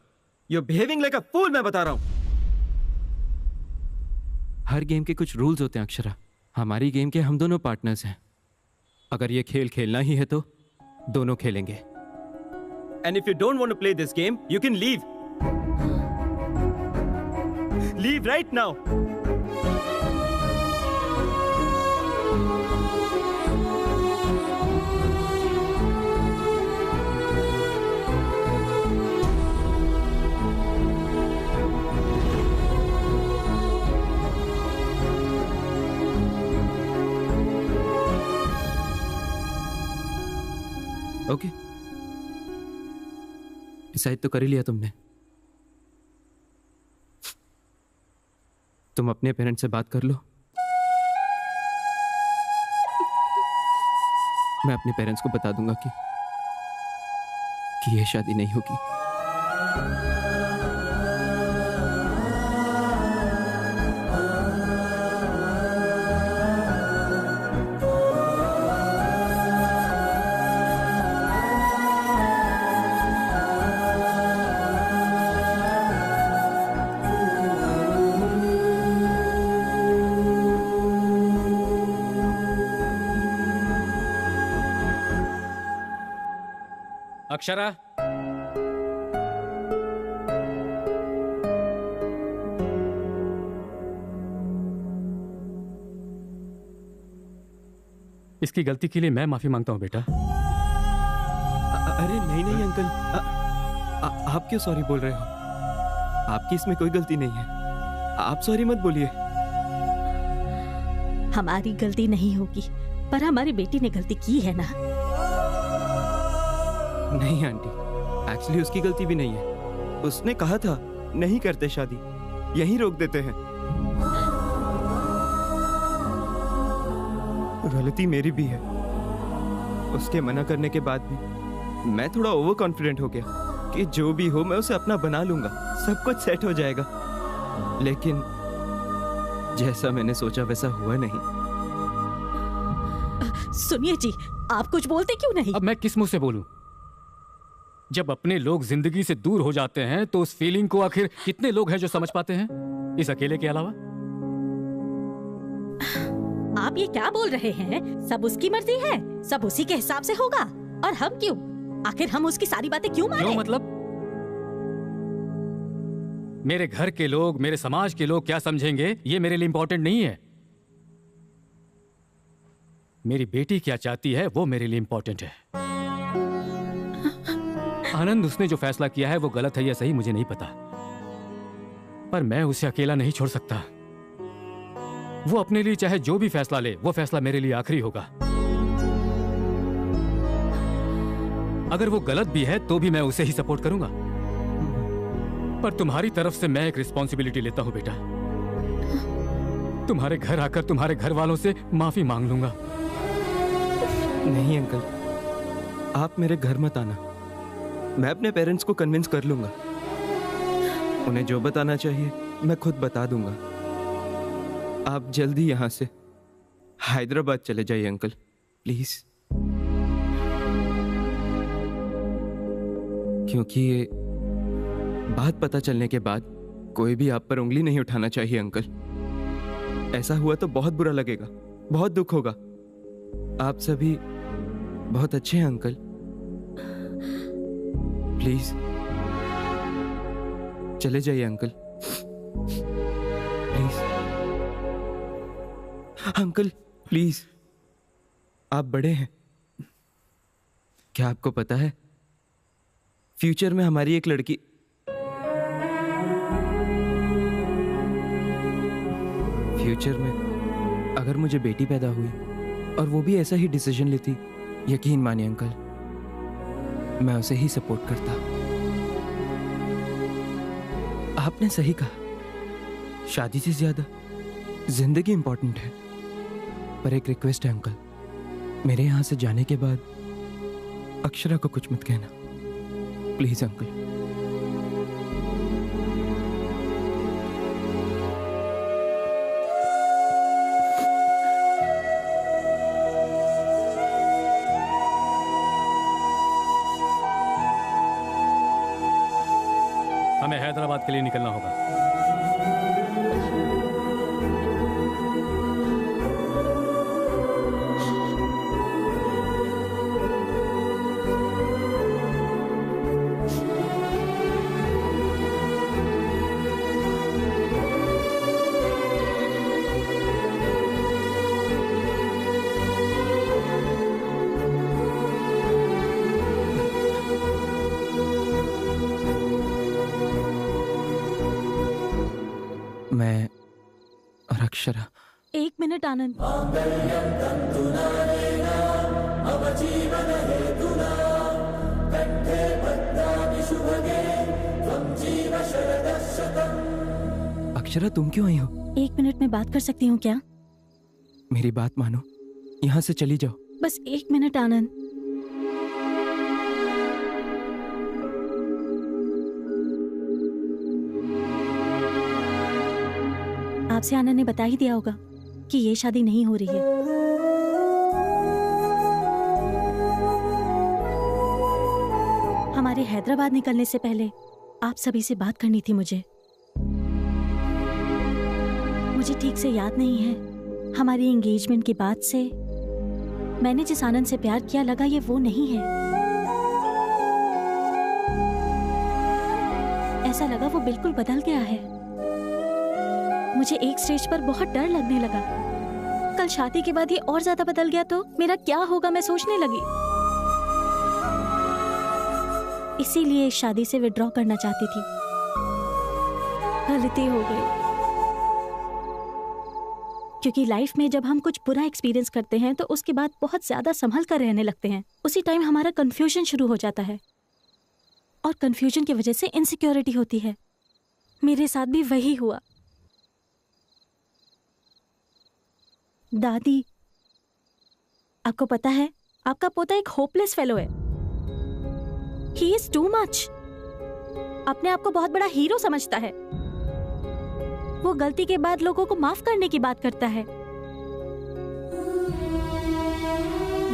you behaving like a fool, मैं बता रहा हूं। हर गेम के कुछ रूल्स होते हैं अक्षरा। हमारी गेम के हम दोनों पार्टनर्स हैं। अगर ये खेल खेलना ही है तो दोनों खेलेंगे। And if you don't want to play this game, you can leave. Leave right now. Okay, decide तो कर ही लिया तुमने। तुम अपने पेरेंट्स से बात कर लो, मैं अपने पेरेंट्स को बता दूंगा कि ये शादी नहीं होगी। अक्षरा, इसकी गलती के लिए मैं माफी मांगता हूं बेटा। अरे नहीं नहीं अंकल, आप क्यों सॉरी बोल रहे हो? आपकी इसमें कोई गलती नहीं है, आप सॉरी मत बोलिए। हमारी गलती नहीं होगी, पर हमारी बेटी ने गलती की है ना। नहीं आंटी, एक्चुअली उसकी गलती भी नहीं है। उसने कहा था नहीं करते शादी, यहीं रोक देते हैं। गलती मेरी भी है। उसके मना करने के बाद भी मैं थोड़ा ओवर कॉन्फिडेंट हो गया कि जो भी हो मैं उसे अपना बना लूंगा, सब कुछ सेट हो जाएगा। लेकिन जैसा मैंने सोचा वैसा हुआ नहीं। सुनिए जी, आप कुछ बोलते क्यों नहीं? अब मैं किस मुंह से बोलूं? जब अपने लोग जिंदगी से दूर हो जाते हैं तो उस फीलिंग को आखिर कितने लोग हैं जो समझ पाते हैं, इस अकेले के अलावा? आप ये क्या बोल रहे हैं? सब उसकी मर्जी है, सब उसी के हिसाब से होगा। और हम क्यों? आखिर हम उसकी सारी बातें क्यों माने? क्यों मतलब? मेरे घर के लोग, मेरे समाज के लोग क्या समझेंगे, ये मेरे लिए इंपॉर्टेंट नहीं है। मेरी बेटी क्या चाहती है वो मेरे लिए इंपॉर्टेंट है। आनंद, उसने जो फैसला किया है वो गलत है या सही मुझे नहीं पता, पर मैं उसे अकेला नहीं छोड़ सकता। वो अपने लिए चाहे जो भी फैसला ले, वो फैसला मेरे लिए आखिरी होगा। अगर वो गलत भी है तो भी मैं उसे ही सपोर्ट करूंगा, पर तुम्हारी तरफ से मैं एक रिस्पॉन्सिबिलिटी लेता हूं बेटा। तुम्हारे घर आकर तुम्हारे घर वालों से माफी मांग लूंगा। नहीं अंकल, आप मेरे घर मत आना। मैं अपने पेरेंट्स को कन्विंस कर लूंगा। उन्हें जो बताना चाहिए मैं खुद बता दूंगा। आप जल्दी यहाँ से हैदराबाद चले जाइए अंकल, प्लीज। क्योंकि ये बात पता चलने के बाद कोई भी आप पर उंगली नहीं उठाना चाहिए अंकल। ऐसा हुआ तो बहुत बुरा लगेगा, बहुत दुख होगा। आप सभी बहुत अच्छे हैं अंकल, प्लीज चले जाइए अंकल, प्लीज। अंकल प्लीज, आप बड़े हैं। क्या आपको पता है फ्यूचर में हमारी एक लड़की फ्यूचर में अगर मुझे बेटी पैदा हुई और वो भी ऐसा ही डिसीजन लेती, यकीन मानिए अंकल मैं उसे ही सपोर्ट करता। आपने सही कहा, शादी से ज्यादा जिंदगी इंपॉर्टेंट है। पर एक रिक्वेस्ट है अंकल, मेरे यहां से जाने के बाद अक्षरा को कुछ मत कहना, प्लीज अंकल। हमें हैदराबाद के लिए निकलना होगा। मैं और अक्षरा। एक मिनट आनंद। अक्षरा तुम क्यों आई हो? 1 मिनट में बात कर सकती हूँ क्या? मेरी बात मानो, यहाँ से चली जाओ। बस 1 मिनट आनंद। आपसे आनंद ने बता ही दिया होगा कि ये शादी नहीं हो रही है। हमारे हैदराबाद निकलने से पहले आप सभी से बात करनी थी मुझे ठीक से याद नहीं है। हमारी एंगेजमेंट के बाद से मैंने जिस आनंद से प्यार किया, लगा ये वो नहीं है। ऐसा लगा वो बिल्कुल बदल गया है। मुझे एक स्टेज पर बहुत डर लगने लगा। कल शादी के बाद ये और ज्यादा बदल गया तो मेरा क्या होगा, मैं सोचने लगी। इसीलिए शादी से विड्रॉ करना चाहती थी। गलती हो गई, क्योंकि लाइफ में जब हम कुछ बुरा एक्सपीरियंस करते हैं तो उसके बाद बहुत ज्यादा संभल कर रहने लगते हैं। उसी टाइम हमारा कंफ्यूजन शुरू हो जाता है और कंफ्यूजन की वजह से इनसिक्योरिटी होती है। मेरे साथ भी वही हुआ। दादी, आपको पता है आपका पोता एक होपलेस फेलो है। He is too much. अपने आप को बहुत बड़ा हीरो समझता है। वो गलती के बाद लोगों को माफ करने की बात करता है।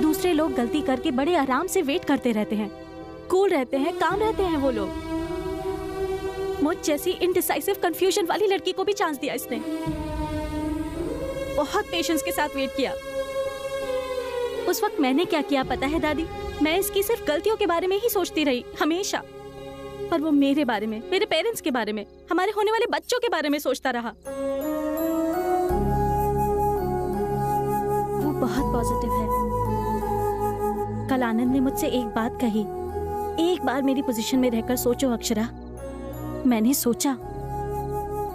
दूसरे लोग गलती करके बड़े आराम से वेट करते रहते हैं, कूल रहते हैं, काम रहते हैं वो लोग। मुझ जैसी इनडिसाइसिव कंफ्यूजन वाली लड़की को भी चांस दिया इसने। बहुत पेशेंस के साथ वेट किया। उस वक्त मैंने क्या किया पता है दादी? मैं इसकी सिर्फ गलतियों के बारे में ही सोचती रही हमेशा, पर वो मेरे बारे में, मेरे पेरेंट्स के बारे में, हमारे होने वाले बच्चों के बारे में सोचता रहा। वो बहुत पॉजिटिव है। कल आनंद ने मुझसे एक बात कही, एक बार मेरी पोजीशन में रहकर सोचो अक्षरा। मैंने सोचा,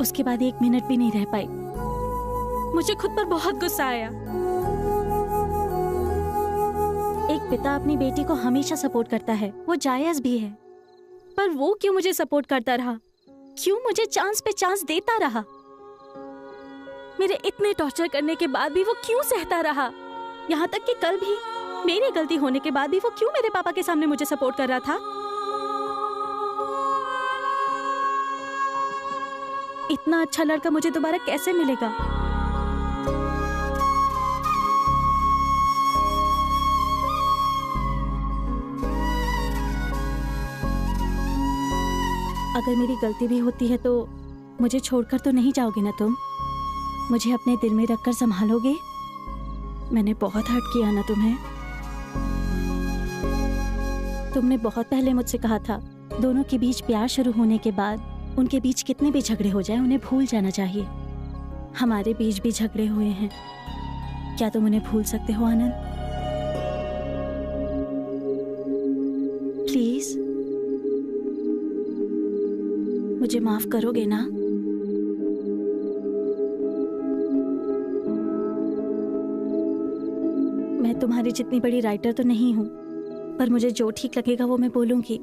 उसके बाद 1 मिनट भी नहीं रह पाई। मुझे खुद पर बहुत गुस्सा आया। एक पिता अपनी बेटी को हमेशा सपोर्ट करता है, वो जायज भी है, पर वो क्यों मुझे सपोर्ट करता रहा? क्यों मुझे चांस पे चांस देता रहा? मेरे इतने टॉर्चर करने के बाद भी वो क्यों सहता रहा? यहाँ तक कि कल भी मेरी गलती होने के बाद भी वो क्यों मेरे पापा के सामने मुझे सपोर्ट कर रहा था? इतना अच्छा लड़का मुझे दोबारा कैसे मिलेगा? अगर मेरी गलती भी होती है तो मुझे छोड़कर तो नहीं जाओगे ना तुम? मुझे अपने दिल में रखकर संभालोगे? मैंने बहुत हर्ट किया ना तुम्हें? तुमने बहुत पहले मुझसे कहा था दोनों के बीच प्यार शुरू होने के बाद उनके बीच कितने भी झगड़े हो जाएं उन्हें भूल जाना चाहिए। हमारे बीच भी झगड़े हुए हैं, क्या तुम उन्हें भूल सकते हो आनंद? प्लीज मुझे माफ करोगे ना? मैं तुम्हारी जितनी बड़ी राइटर तो नहीं हूं, पर मुझे जो ठीक लगेगा वो मैं बोलूंगी।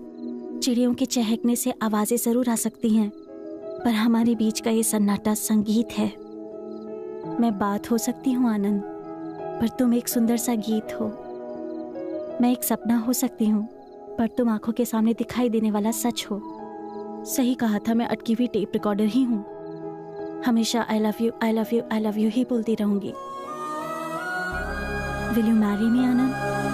चिड़ियों के चहकने से आवाजें जरूर आ सकती हैं, पर हमारे बीच का ये सन्नाटा संगीत है। मैं बात हो सकती हूँ आनंद, पर तुम एक सुंदर सा गीत हो। मैं एक सपना हो सकती हूँ, पर तुम आंखों के सामने दिखाई देने वाला सच हो। सही कहा था, मैं अटकी हुई टेप रिकॉर्डर ही हूँ। हमेशा I love you, I love you, I love you ही बोलती रहूंगी। Will you marry me Anand?